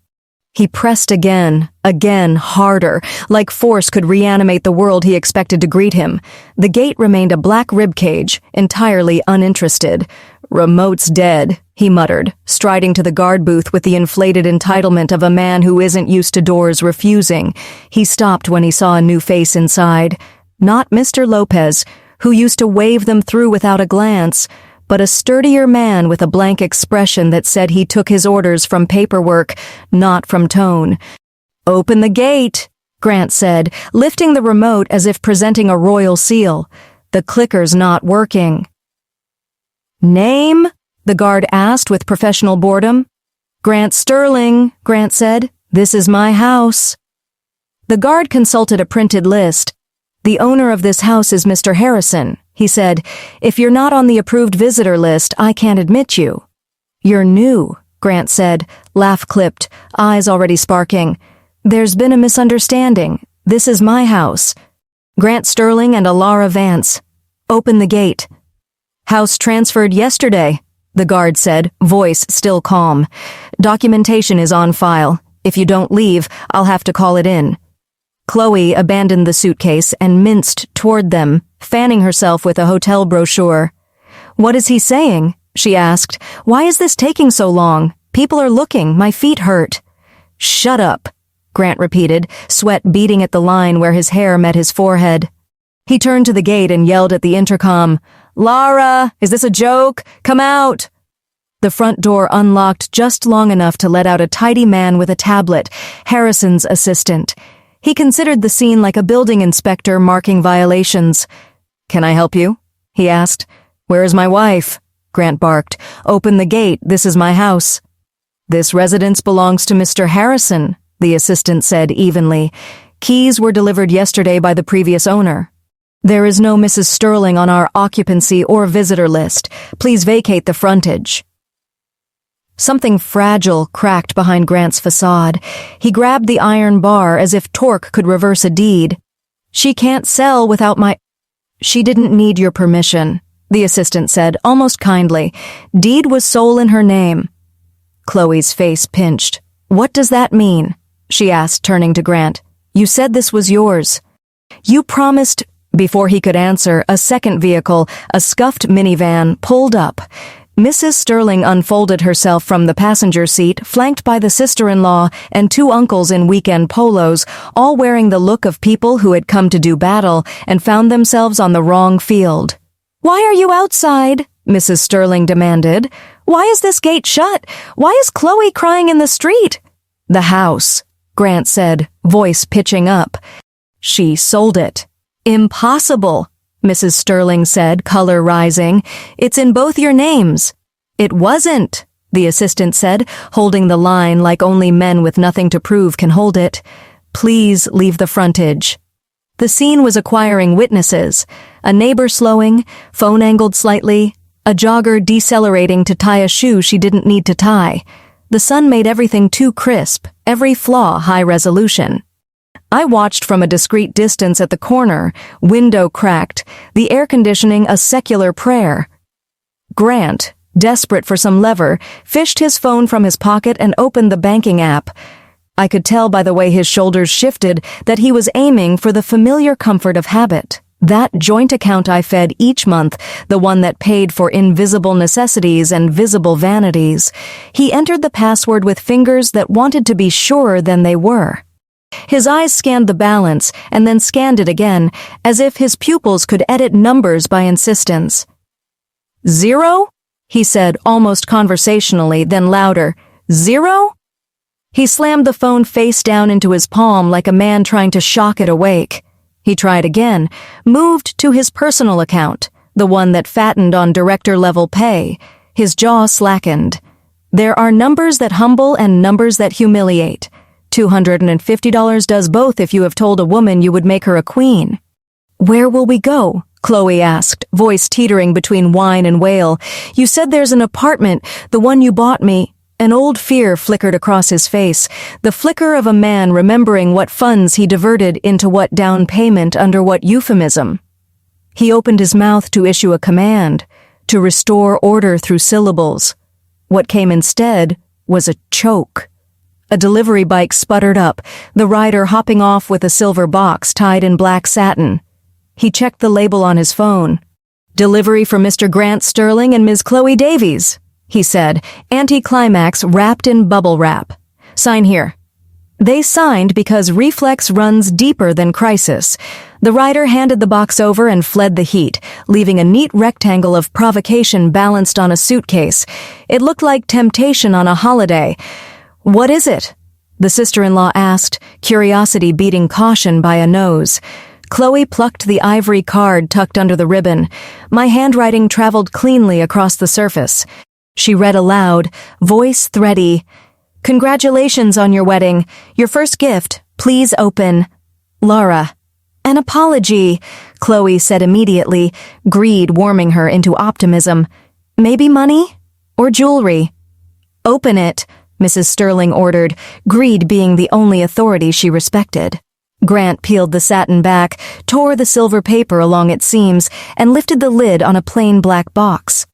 He pressed again, harder, like force could reanimate the world he expected to greet him. The gate remained a black ribcage, entirely uninterested. "Remote's dead," he muttered, striding to the guard booth with the inflated entitlement of a man who isn't used to doors refusing. He stopped when he saw a new face inside. Not Mr. Lopez, who used to wave them through without a glance, but a sturdier man with a blank expression that said he took his orders from paperwork, not from tone. "Open the gate," Grant said, lifting the remote as if presenting a royal seal. "The clicker's not working." "Name?" the guard asked with professional boredom. "Grant Sterling," Grant said. "This is my house." The guard consulted a printed list. "The owner of this house is Mr. Harrison," he said. "If you're not on the approved visitor list, I can't admit you." "You're new," Grant said, laugh clipped, eyes already sparking. "There's been a misunderstanding. This is my house. Grant Sterling and Allara Vance. Open the gate." "House transferred yesterday," the guard said, voice still calm. "Documentation is on file. If you don't leave, I'll have to call it in." Chloe abandoned the suitcase and minced toward them, fanning herself with a hotel brochure. "What is he saying?" she asked. "Why is this taking so long? People are looking. My feet hurt." "Shut up," Grant repeated, sweat beating at the line where his hair met his forehead. He turned to the gate and yelled at the intercom, "Lara, is this a joke? Come out!" The front door unlocked just long enough to let out a tidy man with a tablet, Harrison's assistant. He considered the scene like a building inspector marking violations. "Can I help you?" he asked. "Where is my wife?" Grant barked. "Open the gate. This is my house." "This residence belongs to Mr. Harrison," the assistant said evenly. "Keys were delivered yesterday by the previous owner. There is no Mrs. Sterling on our occupancy or visitor list. Please vacate the frontage." Something fragile cracked behind Grant's facade. He grabbed the iron bar as if torque could reverse a deed. "She can't sell without my—" "She didn't need your permission," the assistant said, almost kindly. "Deed was sole in her name." Chloe's face pinched. "What does that mean?" she asked, turning to Grant. "You said this was yours. You promised—" Before he could answer, a second vehicle, a scuffed minivan, pulled up. Mrs. Sterling unfolded herself from the passenger seat, flanked by the sister-in-law and two uncles in weekend polos, all wearing the look of people who had come to do battle and found themselves on the wrong field. "Why are you outside?" Mrs. Sterling demanded. "Why is this gate shut? Why is Chloe crying in the street?" "The house," Grant said, voice pitching up. She sold it. Impossible, Mrs. Sterling said, color rising. It's in both your names. It wasn't, the assistant said, holding the line like only men with nothing to prove can hold it. Please leave the frontage. The scene was acquiring witnesses. A neighbor slowing, phone angled slightly, a jogger decelerating to tie a shoe she didn't need to tie. The sun made everything too crisp, every flaw high resolution. I watched from a discreet distance at the corner, window cracked, the air conditioning a secular prayer. Grant, desperate for some lever, fished his phone from his pocket and opened the banking app. I could tell by the way his shoulders shifted that he was aiming for the familiar comfort of habit. That joint account I fed each month, the one that paid for invisible necessities and visible vanities. He entered the password with fingers that wanted to be surer than they were. His eyes scanned the balance and then scanned it again, as if his pupils could edit numbers by insistence. 0? He said, almost conversationally, then louder. 0? He slammed the phone face down into his palm like a man trying to shock it awake. He tried again, moved to his personal account, the one that fattened on director-level pay. His jaw slackened. There are numbers that humble and numbers that humiliate. $250 does both if you have told a woman you would make her a queen. Where will we go? Chloe asked, voice teetering between whine and wail. You said there's an apartment, the one you bought me. An old fear flickered across his face, the flicker of a man remembering what funds he diverted into what down payment under what euphemism. He opened his mouth to issue a command, to restore order through syllables. What came instead was a choke. A delivery bike sputtered up, the rider hopping off with a silver box tied in black satin. He checked the label on his phone. Delivery for Mr. Grant Sterling and Ms. Chloe Davies, he said, anticlimax wrapped in bubble wrap. Sign here. They signed because reflex runs deeper than crisis. The rider handed the box over and fled the heat, leaving a neat rectangle of provocation balanced on a suitcase. It looked like temptation on a holiday. What is it? The sister-in-law asked, curiosity beating caution by a nose. Chloe plucked the ivory card tucked under the ribbon. My handwriting traveled cleanly across the surface. She read aloud, voice thready. Congratulations on your wedding. Your first gift. Please open. Laura. An apology, Chloe said immediately, greed warming her into optimism. Maybe money? Or jewelry? Open it, Mrs. Sterling ordered, greed being the only authority she respected. Grant peeled the satin back, tore the silver paper along its seams, and lifted the lid on a plain black box.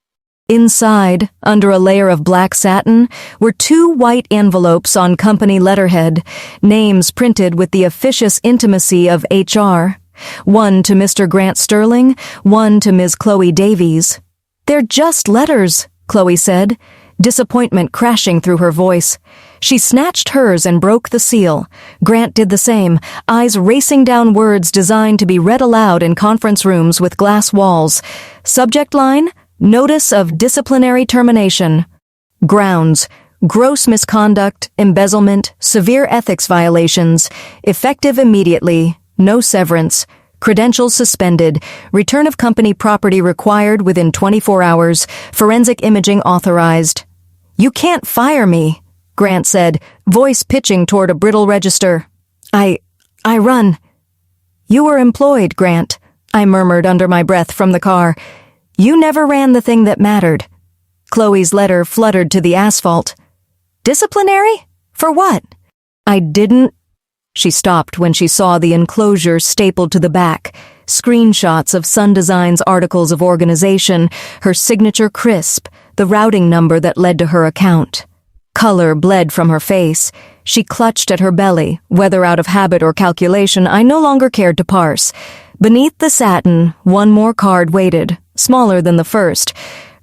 Inside, under a layer of black satin, were 2 white envelopes on company letterhead, names printed with the officious intimacy of HR. One to Mr. Grant Sterling, one to Ms. Chloe Davies. They're just letters, Chloe said, disappointment crashing through her voice. She snatched hers and broke the seal. Grant did the same, eyes racing down words designed to be read aloud in conference rooms with glass walls. Subject line, Notice of Disciplinary Termination. Grounds, gross misconduct, embezzlement, severe ethics violations, effective immediately, no severance, credentials suspended, return of company property required within 24 hours, forensic imaging authorized. You can't fire me, Grant said, voice pitching toward a brittle register. I run. You were employed, Grant, I murmured under my breath from the car. You never ran the thing that mattered. Chloe's letter fluttered to the asphalt. Disciplinary? For what? I didn't. She stopped when she saw the enclosure stapled to the back, screenshots of SunDesign's articles of organization, her signature crisp, the routing number that led to her account. Color bled from her face. She clutched at her belly, whether out of habit or calculation I no longer cared to parse. Beneath the satin, one more card waited, smaller than the first.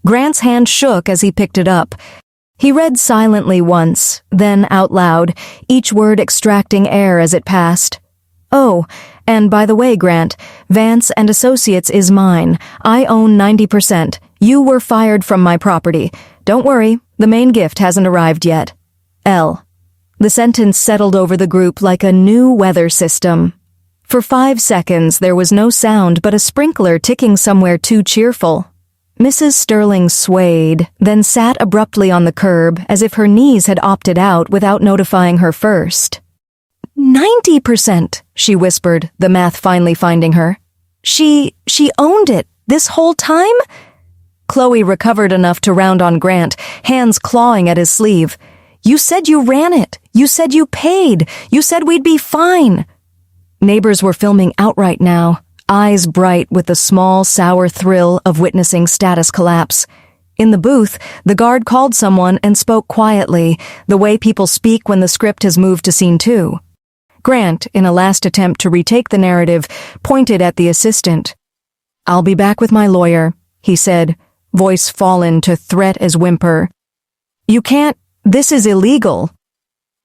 Grant's hand shook as he picked it up. He read silently once, then out loud, each word extracting air as it passed. Oh, and by the way, Grant, Vance Associates is mine. I own 90%. You were fired from my property. Don't worry, the main gift hasn't arrived yet. L. The sentence settled over the group like a new weather system. For 5 seconds, there was no sound but a sprinkler ticking somewhere too cheerful. Mrs. Sterling swayed, then sat abruptly on the curb as if her knees had opted out without notifying her first. 90%, she whispered, the math finally finding her. She owned it this whole time? Chloe recovered enough to round on Grant, hands clawing at his sleeve. You said you ran it. You said you paid. You said we'd be fine. Neighbors were filming outright now, eyes bright with the small, sour thrill of witnessing status collapse. In the booth, the guard called someone and spoke quietly, the way people speak when the script has moved to scene 2. Grant, in a last attempt to retake the narrative, pointed at the assistant. I'll be back with my lawyer, he said, voice fallen to threat as whimper. You can't, this is illegal.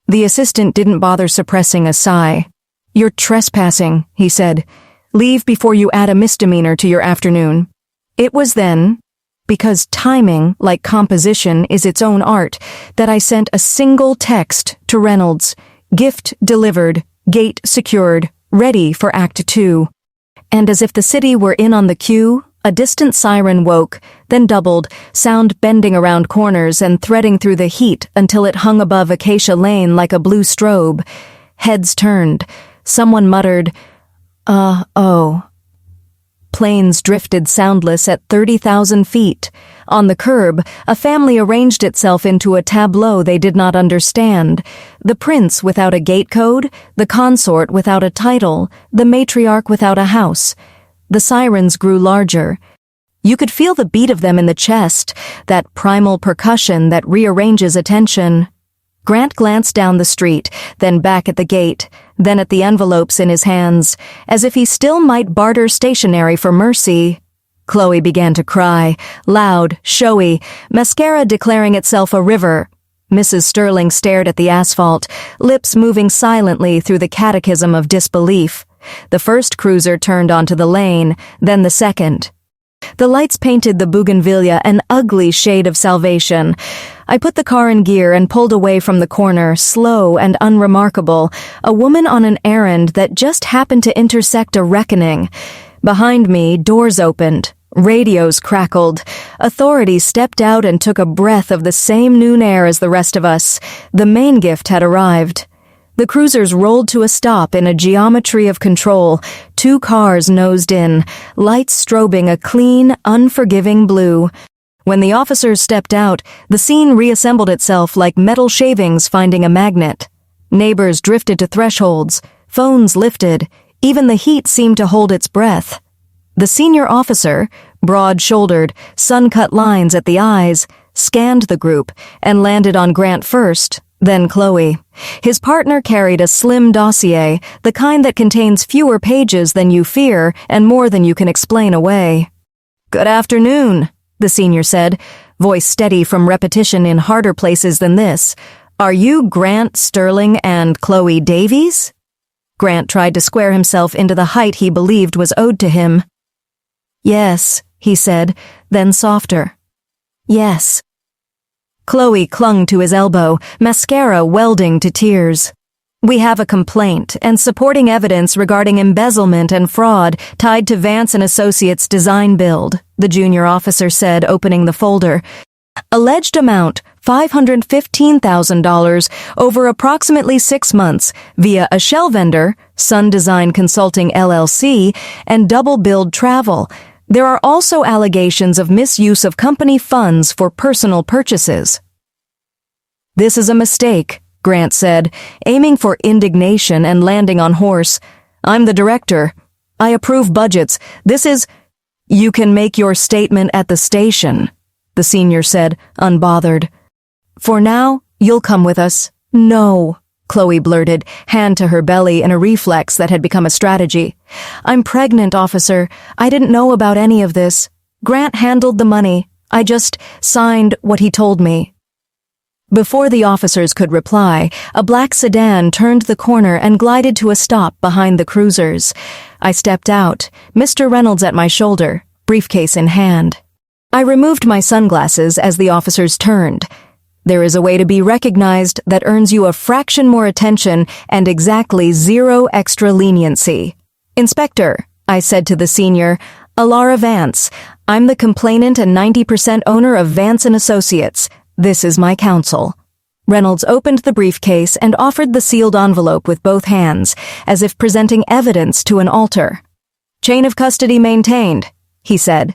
The assistant didn't bother suppressing a sigh. You're trespassing, he said. Leave before you add a misdemeanor to your afternoon. It was then, because timing, like composition, is its own art, that I sent a single text to Reynolds. Gift delivered, gate secured, ready for Act 2. And as if the city were in on the cue, a distant siren woke, then doubled, sound bending around corners and threading through the heat until it hung above Acacia Lane like a blue strobe. Heads turned. Someone muttered, oh. Planes drifted soundless at 30,000 feet. On the curb, a family arranged itself into a tableau they did not understand. The prince without a gate code, the consort without a title, the matriarch without a house. The sirens grew larger. You could feel the beat of them in the chest, that primal percussion that rearranges attention. Grant glanced down the street, then back at the gate, then at the envelopes in his hands, as if he still might barter stationery for mercy. Chloe began to cry, loud, showy, mascara declaring itself a river. Mrs. Sterling stared at the asphalt, lips moving silently through the catechism of disbelief. The first cruiser turned onto the lane, then the second. The lights painted the bougainvillea an ugly shade of salvation. I put the car in gear and pulled away from the corner, slow and unremarkable, a woman on an errand that just happened to intersect a reckoning. Behind me, doors opened. Radios crackled. Authorities stepped out and took a breath of the same noon air as the rest of us. The main gift had arrived. The cruisers rolled to a stop in a geometry of control. 2 cars nosed in, lights strobing a clean, unforgiving blue. When the officers stepped out, the scene reassembled itself like metal shavings finding a magnet. Neighbors drifted to thresholds, phones lifted, even the heat seemed to hold its breath. The senior officer, broad-shouldered, sun-cut lines at the eyes, scanned the group and landed on Grant first, then Chloe. His partner carried a slim dossier, the kind that contains fewer pages than you fear and more than you can explain away. Good afternoon, the senior said, voice steady from repetition in harder places than this. Are you Grant Sterling and Chloe Davies? Grant tried to square himself into the height he believed was owed to him. Yes, he said, then softer. Yes. Chloe clung to his elbow, mascara welding to tears. We have a complaint and supporting evidence regarding embezzlement and fraud tied to Vance Associates design build, the junior officer said, opening the folder. Alleged amount, $515,000 over approximately 6 months via a shell vendor, SunDesign Consulting LLC, and double-billed travel. There are also allegations of misuse of company funds for personal purchases. This is a mistake, Grant said, aiming for indignation and landing on horse. I'm the director. I approve budgets. This is... You can make your statement at the station, the senior said, unbothered. For now, you'll come with us. No, Chloe blurted, hand to her belly in a reflex that had become a strategy. I'm pregnant, officer. I didn't know about any of this. Grant handled the money. I just signed what he told me. Before the officers could reply, a black sedan turned the corner and glided to a stop behind the cruisers. I stepped out, Mr. Reynolds at my shoulder, briefcase in hand. I removed my sunglasses as the officers turned. There is a way to be recognized that earns you a fraction more attention and exactly 0 extra leniency. Inspector, I said to the senior, Allara Vance. I'm the complainant and 90% owner of Vance Associates. This is my counsel. Reynolds opened the briefcase and offered the sealed envelope with both hands, as if presenting evidence to an altar. Chain of custody maintained, he said.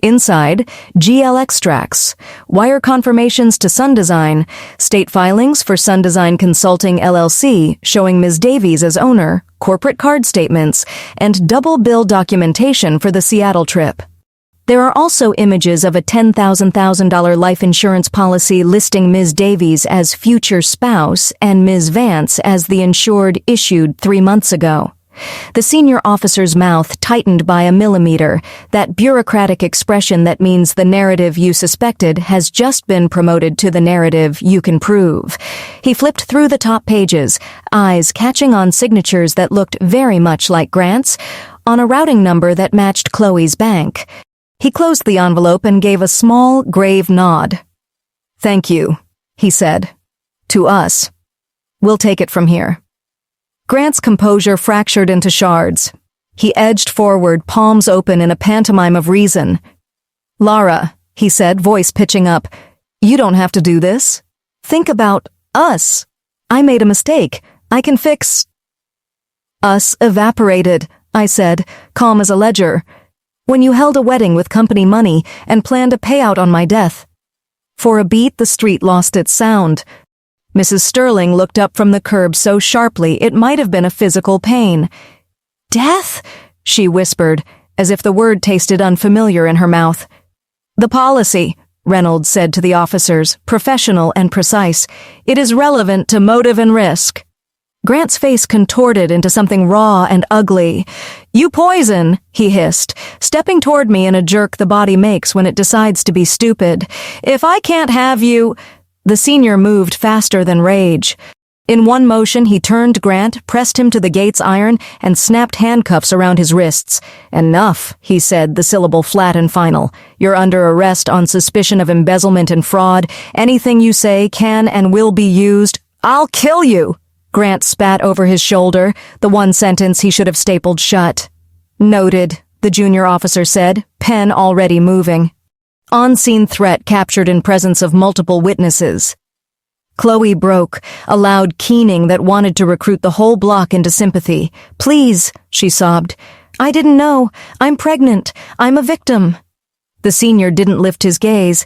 Inside, GL extracts, wire confirmations to SunDesign, state filings for SunDesign Consulting LLC showing Ms. Davies as owner, corporate card statements, and double bill documentation for the Seattle trip. There are also images of a $10,000 life insurance policy listing Ms. Davies as future spouse and Ms. Vance as the insured issued 3 months ago. The senior officer's mouth tightened by a millimeter, that bureaucratic expression that means the narrative you suspected has just been promoted to the narrative you can prove. He flipped through the top pages, eyes catching on signatures that looked very much like Grant's, on a routing number that matched Chloe's bank. He closed the envelope and gave a small, grave nod. Thank you, he said. To us. We'll take it from here. Grant's composure fractured into shards. He edged forward, palms open in a pantomime of reason. Lara, he said, voice pitching up, you don't have to do this. Think about us. I made a mistake. I can fix. Us evaporated, I said, calm as a ledger, when you held a wedding with company money and planned a payout on my death. For a beat, the street lost its sound. Mrs. Sterling looked up from the curb so sharply it might have been a physical pain. Death? She whispered, as if the word tasted unfamiliar in her mouth. The policy, Reynolds said to the officers, professional and precise. It is relevant to motive and risk. Grant's face contorted into something raw and ugly. You poison, he hissed, stepping toward me in a jerk the body makes when it decides to be stupid. If I can't have you... The senior moved faster than rage. In one motion, he turned Grant, pressed him to the gate's iron, and snapped handcuffs around his wrists. Enough, he said, the syllable flat and final. You're under arrest on suspicion of embezzlement and fraud. Anything you say can and will be used. I'll kill you! Grant spat over his shoulder, the one sentence he should have stapled shut. Noted, the junior officer said, pen already moving. On-scene threat captured in presence of multiple witnesses. Chloe broke, a loud keening that wanted to recruit the whole block into sympathy. Please, she sobbed. I didn't know. I'm pregnant. I'm a victim. The senior didn't lift his gaze.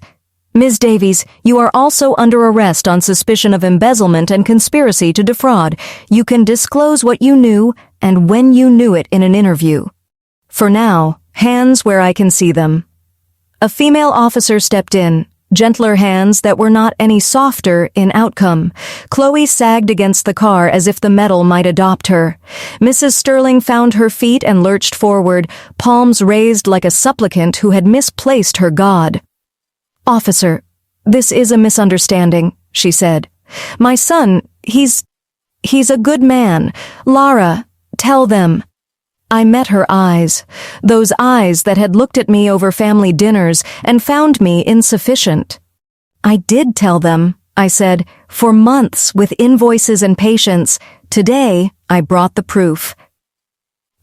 Ms. Davies, you are also under arrest on suspicion of embezzlement and conspiracy to defraud. You can disclose what you knew and when you knew it in an interview. For now, hands where I can see them. A female officer stepped in, gentler hands that were not any softer in outcome. Chloe sagged against the car as if the metal might adopt her. Mrs. Sterling found her feet and lurched forward, palms raised like a supplicant who had misplaced her god. Officer, this is a misunderstanding, she said. My son, he's a good man. Lara, tell them. I met her eyes, those eyes that had looked at me over family dinners and found me insufficient. I did tell them, I said, for months with invoices and patience. Today, I brought the proof.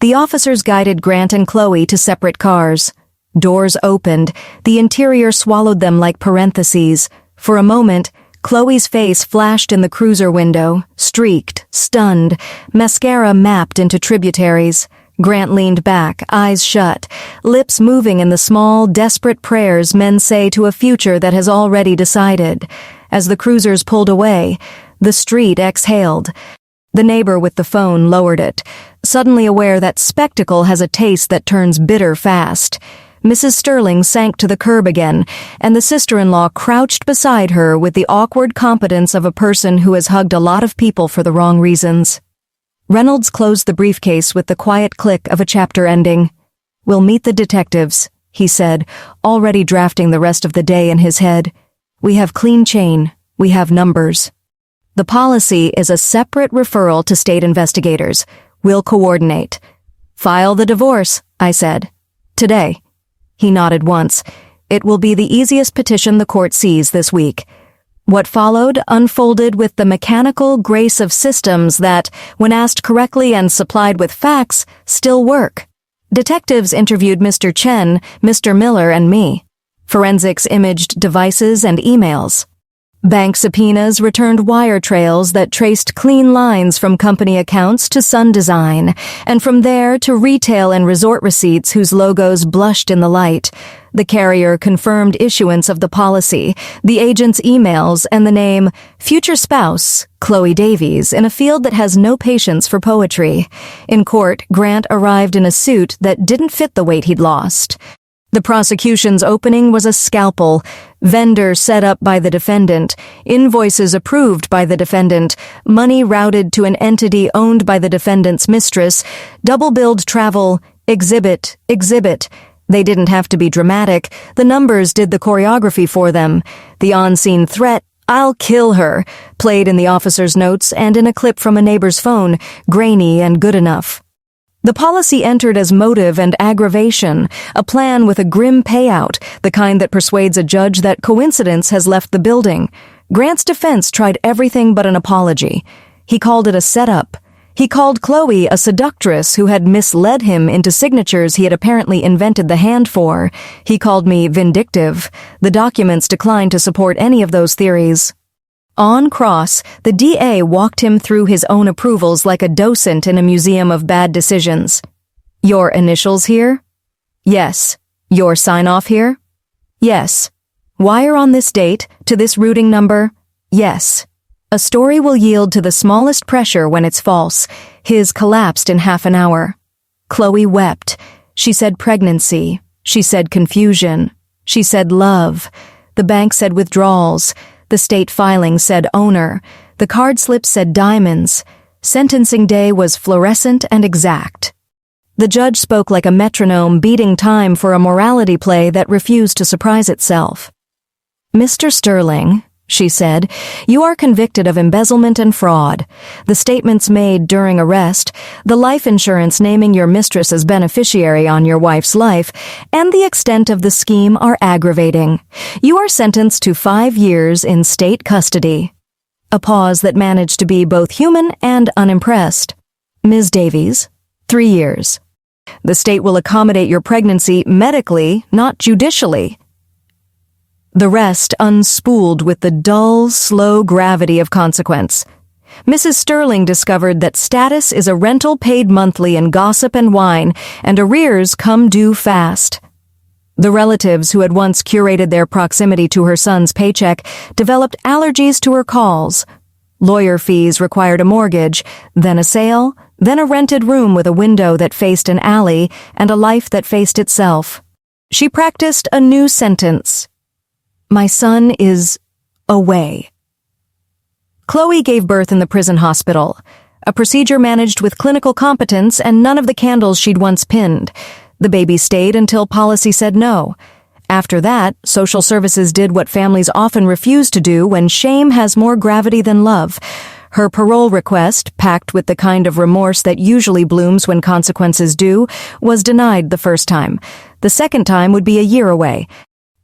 The officers guided Grant and Chloe to separate cars. Doors opened, the interior swallowed them like parentheses. For a moment, Chloe's face flashed in the cruiser window, streaked, stunned, mascara mapped into tributaries. Grant leaned back, eyes shut, lips moving in the small, desperate prayers men say to a future that has already decided. As the cruisers pulled away, the street exhaled. The neighbor with the phone lowered it, suddenly aware that spectacle has a taste that turns bitter fast. Mrs. Sterling sank to the curb again, and the sister-in-law crouched beside her with the awkward competence of a person who has hugged a lot of people for the wrong reasons. Reynolds closed the briefcase with the quiet click of a chapter ending. We'll meet the detectives, he said, already drafting the rest of the day in his head. We have clean chain. We have numbers. The policy is a separate referral to state investigators. We'll coordinate. File the divorce, I said. Today. He nodded once. It will be the easiest petition the court sees this week. What followed unfolded with the mechanical grace of systems that, when asked correctly and supplied with facts, still work. Detectives interviewed Mr. Chen, Mr. Miller, and me. Forensics imaged devices and emails. Bank subpoenas returned wire trails that traced clean lines from company accounts to SunDesign, and from there to retail and resort receipts whose logos blushed in the light. The carrier confirmed issuance of the policy, the agent's emails, and the name future spouse, Chloe Davies, in a field that has no patience for poetry. In court, Grant arrived in a suit that didn't fit the weight he'd lost. The prosecution's opening was a scalpel, vendor set up by the defendant, invoices approved by the defendant, money routed to an entity owned by the defendant's mistress, double-billed travel, exhibit. They didn't have to be dramatic. The numbers did the choreography for them. The on-scene threat, "I'll kill her," played in the officer's notes and in a clip from a neighbor's phone, grainy and good enough. The policy entered as motive and aggravation, a plan with a grim payout, the kind that persuades a judge that coincidence has left the building. Grant's defense tried everything but an apology. He called it a setup. He called Chloe a seductress who had misled him into signatures he had apparently invented the hand for. He called me vindictive. The documents declined to support any of those theories. On cross, the DA walked him through his own approvals like a docent in a museum of bad decisions. "Your initials here?" "Yes." "Your sign-off here?" "Yes." "Wire on this date, to this routing number?" "Yes." A story will yield to the smallest pressure when it's false. His collapsed in half an hour. Chloe wept. She said pregnancy. She said confusion. She said love. The bank said withdrawals. The state filing said owner. The card slip said diamonds. Sentencing day was fluorescent and exact. The judge spoke like a metronome beating time for a morality play that refused to surprise itself. "Mr. Sterling," she said, "you are convicted of embezzlement and fraud. The statements made during arrest, the life insurance naming your mistress as beneficiary on your wife's life, and the extent of the scheme are aggravating. You are sentenced to 5 years in state custody." A pause that managed to be both human and unimpressed. "Ms. Davies, 3 years. The state will accommodate your pregnancy medically, not judicially." The rest unspooled with the dull, slow gravity of consequence. Mrs. Sterling discovered that status is a rental paid monthly in gossip and wine, and arrears come due fast. The relatives who had once curated their proximity to her son's paycheck developed allergies to her calls. Lawyer fees required a mortgage, then a sale, then a rented room with a window that faced an alley and a life that faced itself. She practiced a new sentence. "My son is away." Chloe gave birth in the prison hospital, a procedure managed with clinical competence and none of the candles she'd once pinned. The baby stayed until policy said no. After that, social services did what families often refuse to do when shame has more gravity than love. Her parole request, packed with the kind of remorse that usually blooms when consequences do, was denied the first time. The second time would be a year away.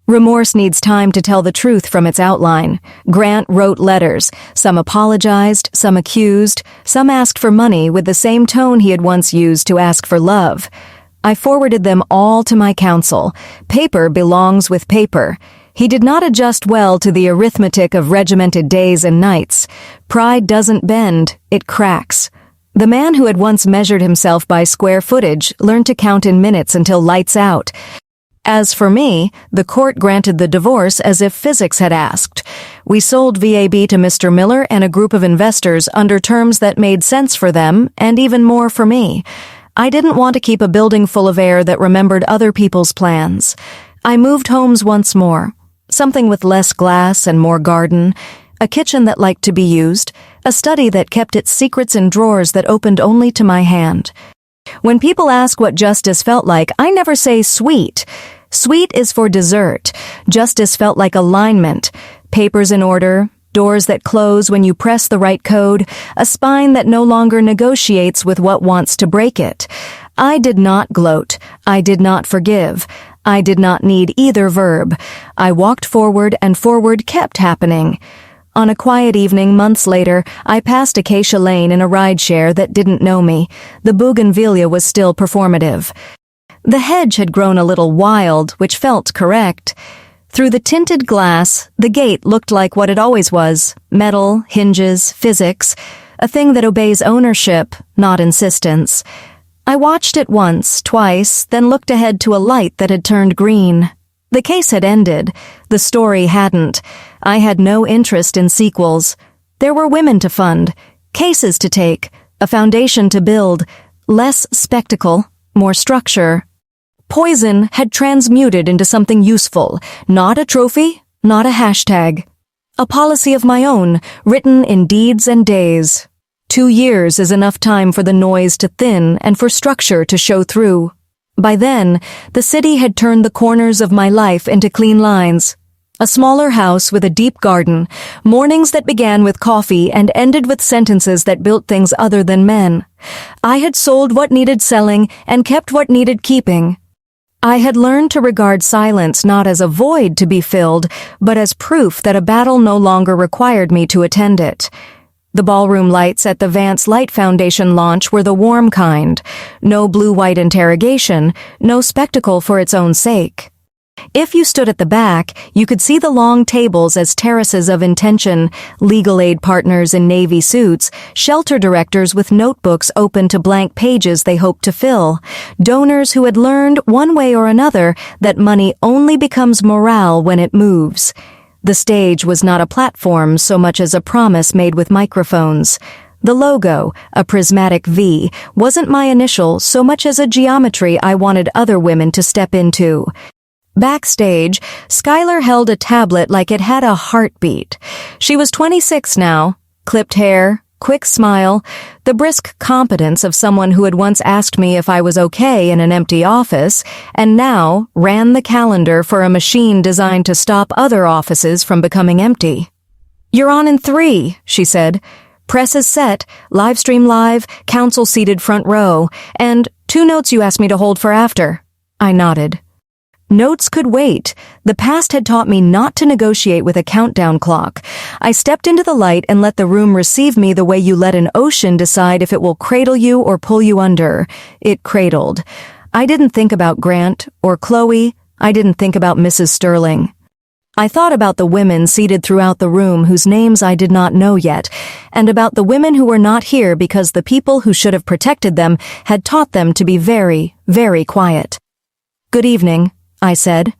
Remorse needs time to tell the truth from its outline. Grant wrote letters. Some apologized, some accused, some asked for money with the same tone he had once used to ask for love. I forwarded them all to my counsel. Paper belongs with paper. He did not adjust well to the arithmetic of regimented days and nights. Pride doesn't bend, it cracks. The man who had once measured himself by square footage learned to count in minutes until lights out. As for me, the court granted the divorce as if physics had asked. We sold VAB to Mr. Miller and a group of investors under terms that made sense for them, and even more for me. I didn't want to keep a building full of air that remembered other people's plans. I moved homes once more. Something with less glass and more garden. A kitchen that liked to be used. A study that kept its secrets in drawers that opened only to my hand. When people ask what justice felt like, I never say sweet. Sweet is for dessert. Justice felt like alignment. Papers in order, doors that close when you press the right code, a spine that no longer negotiates with what wants to break it. I did not gloat. I did not forgive. I did not need either verb. I walked forward and forward kept happening. On a quiet evening months later, I passed Acacia Lane in a rideshare that didn't know me. The bougainvillea was still performative. The hedge had grown a little wild, which felt correct. Through the tinted glass, the gate looked like what it always was: metal, hinges, physics, a thing that obeys ownership, not insistence. I watched it once, twice, then looked ahead to a light that had turned green. The case had ended. The story hadn't. I had no interest in sequels. There were women to fund, cases to take, a foundation to build, less spectacle, more structure. Poison had transmuted into something useful, not a trophy, not a hashtag. A policy of my own, written in deeds and days. 2 years is enough time for the noise to thin and for structure to show through. By then, the city had turned the corners of my life into clean lines. A smaller house with a deep garden, mornings that began with coffee and ended with sentences that built things other than men. I had sold what needed selling and kept what needed keeping. I had learned to regard silence not as a void to be filled, but as proof that a battle no longer required me to attend it. The ballroom lights at the Vance Light Foundation launch were the warm kind. No blue-white interrogation, no spectacle for its own sake. If you stood at the back, you could see the long tables as terraces of intention, legal aid partners in navy suits, shelter directors with notebooks open to blank pages they hoped to fill, donors who had learned, one way or another, that money only becomes morale when it moves. The stage was not a platform so much as a promise made with microphones. The logo, a prismatic V, wasn't my initial so much as a geometry I wanted other women to step into. Backstage, Skylar held a tablet like it had a heartbeat. She was 26 now, clipped hair, quick smile, the brisk competence of someone who had once asked me if I was okay in an empty office, and now ran the calendar for a machine designed to stop other offices from becoming empty. "You're on in 3, she said. "Press is set, live stream live, counsel seated front row, and 2 notes you asked me to hold for after." I nodded. Notes could wait. The past had taught me not to negotiate with a countdown clock. I stepped into the light and let the room receive me the way you let an ocean decide if it will cradle you or pull you under. It cradled. I didn't think about Grant or Chloe. I didn't think about Mrs. Sterling. I thought about the women seated throughout the room whose names I did not know yet, and about the women who were not here because the people who should have protected them had taught them to be very, very quiet. "Good evening," I said.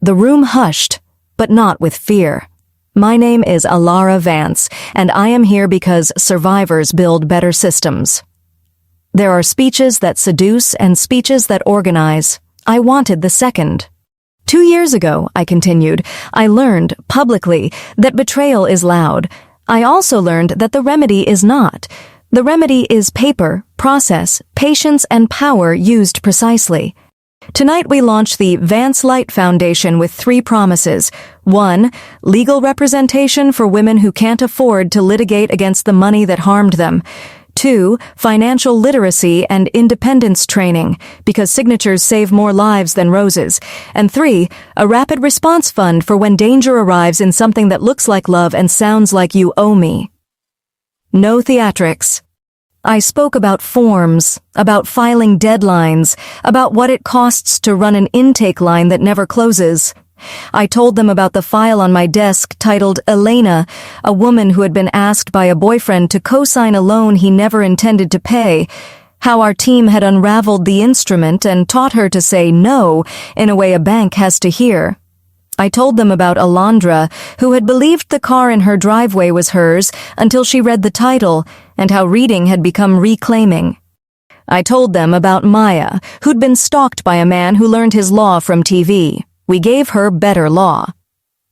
The room hushed, but not with fear. "My name is Allara Vance, and I am here because survivors build better systems. There are speeches that seduce and speeches that organize. I wanted the second. 2 years ago," I continued, "I learned, publicly, that betrayal is loud. I also learned that the remedy is not. The remedy is paper, process, patience, and power used precisely. Tonight we launch the Vance Light Foundation with 3 promises. 1. Legal representation for women who can't afford to litigate against the money that harmed them. 2. Financial literacy and independence training, because signatures save more lives than roses. And 3. A rapid response fund for when danger arrives in something that looks like love and sounds like you owe me." No theatrics. I spoke about forms, about filing deadlines, about what it costs to run an intake line that never closes. I told them about the file on my desk titled Elena, a woman who had been asked by a boyfriend to co-sign a loan he never intended to pay, how our team had unraveled the instrument and taught her to say no in a way a bank has to hear. I told them about Alondra, who had believed the car in her driveway was hers until she read the title, and how reading had become reclaiming. I told them about Maya, who'd been stalked by a man who learned his law from TV. We gave her better law.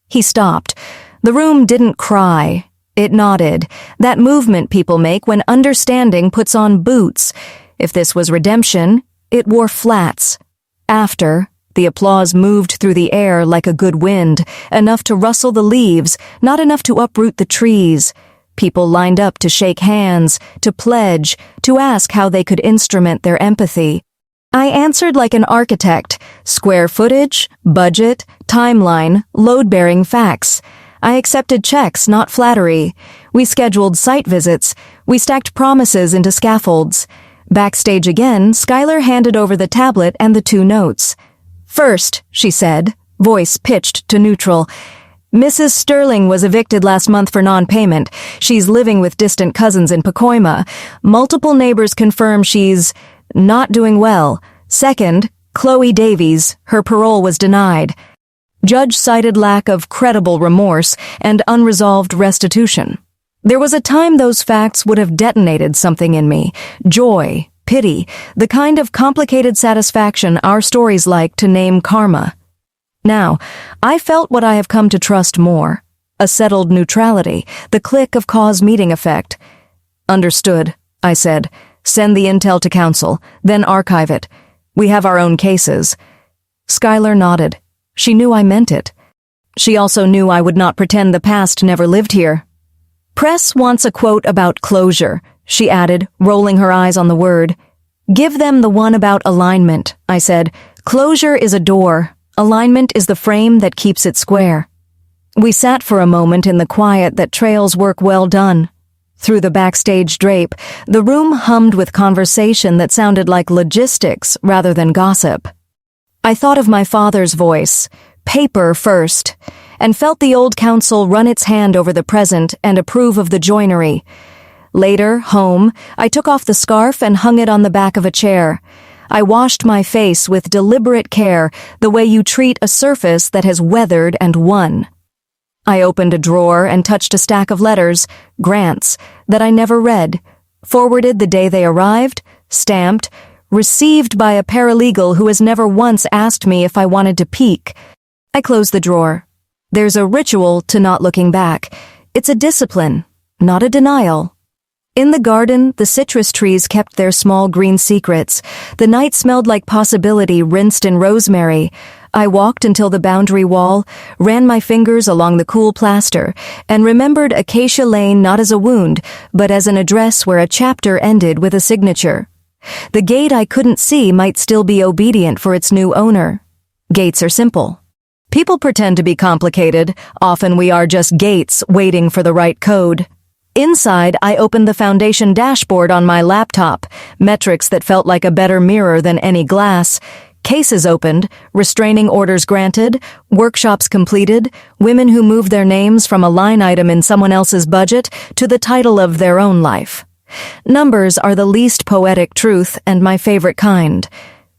He stopped. The room didn't cry. It nodded. That movement people make when understanding puts on boots. If this was redemption, it wore flats. After, the applause moved through the air like a good wind, enough to rustle the leaves, not enough to uproot the trees. People lined up to shake hands, to pledge, to ask how they could instrument their empathy. I answered like an architect: square footage, budget, timeline, load-bearing facts. I accepted checks, not flattery. We scheduled site visits. We stacked promises into scaffolds. Backstage again, Skylar handed over the tablet and the 2 notes. "First," she said, voice pitched to neutral, "Mrs. Sterling was evicted last month for non-payment. She's living with distant cousins in Pacoima. Multiple neighbors confirm she's not doing well. Second, Chloe Davies, her parole was denied. Judge cited lack of credible remorse and unresolved restitution. There was a time those facts would have detonated something in me. Joy, pity, the kind of complicated satisfaction our stories like to name karma. Now, I felt what I have come to trust more. A settled neutrality, the click of cause-meeting effect. "Understood," I said. "Send the intel to counsel, then archive it. We have our own cases." Skylar nodded. She knew I meant it. She also knew I would not pretend the past never lived here. "Press wants a quote about closure," she added, rolling her eyes on the word. "Give them the one about alignment," I said. "Closure is a door. Alignment is the frame that keeps it square." We sat for a moment in the quiet that trails work well done. Through the backstage drape, the room hummed with conversation that sounded like logistics rather than gossip. I thought of my father's voice, paper first, and felt the old counsel run its hand over the present and approve of the joinery. Later, home, I took off the scarf and hung it on the back of a chair. I washed my face with deliberate care, the way you treat a surface that has weathered and won. I opened a drawer and touched a stack of letters, grants, that I never read, forwarded the day they arrived, stamped, received by a paralegal who has never once asked me if I wanted to peek. I closed the drawer. There's a ritual to not looking back. It's a discipline, not a denial. In the garden, the citrus trees kept their small green secrets. The night smelled like possibility rinsed in rosemary. I walked until the boundary wall, ran my fingers along the cool plaster, and remembered Acacia Lane not as a wound, but as an address where a chapter ended with a signature. The gate I couldn't see might still be obedient for its new owner. Gates are simple. People pretend to be complicated. Often we are just gates waiting for the right code. Inside, I opened the foundation dashboard on my laptop, metrics that felt like a better mirror than any glass. Cases opened, restraining orders granted, workshops completed, women who moved their names from a line item in someone else's budget to the title of their own life. Numbers are the least poetic truth and my favorite kind.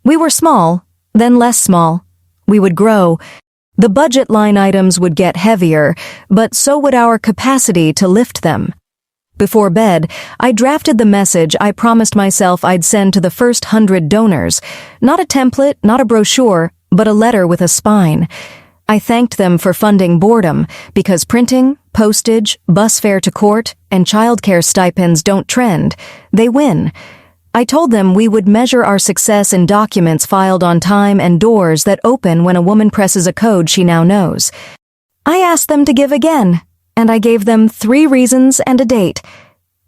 We were small, then less small. We would grow. The budget line items would get heavier, but so would our capacity to lift them. Before bed, I drafted the message I promised myself I'd send to the first 100 donors. Not a template, not a brochure, but a letter with a spine. I thanked them for funding boredom, because printing, postage, bus fare to court, and childcare stipends don't trend. They win. I told them we would measure our success in documents filed on time and doors that open when a woman presses a code she now knows. I asked them to give again, and I gave them 3 reasons and a date.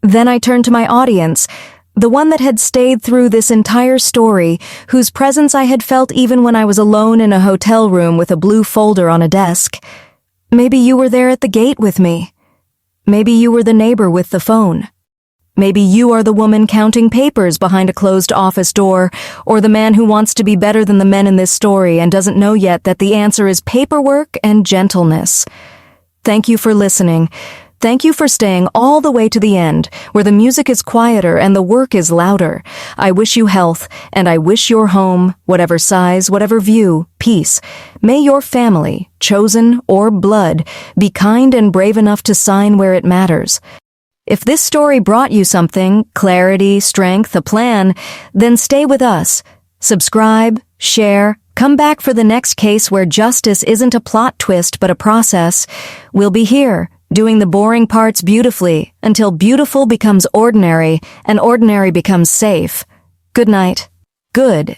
Then I turned to my audience, the one that had stayed through this entire story, whose presence I had felt even when I was alone in a hotel room with a blue folder on a desk. Maybe you were there at the gate with me. Maybe you were the neighbor with the phone. Maybe you are the woman counting papers behind a closed office door, or the man who wants to be better than the men in this story and doesn't know yet that the answer is paperwork and gentleness. Thank you for listening. Thank you for staying all the way to the end, where the music is quieter and the work is louder. I wish you health, and I wish your home, whatever size, whatever view, peace. May your family, chosen or blood, be kind and brave enough to sign where it matters. If this story brought you something, clarity, strength, a plan, then stay with us. Subscribe, share, come back for the next case where justice isn't a plot twist but a process. We'll be here, doing the boring parts beautifully, until beautiful becomes ordinary and ordinary becomes safe. Good night. Good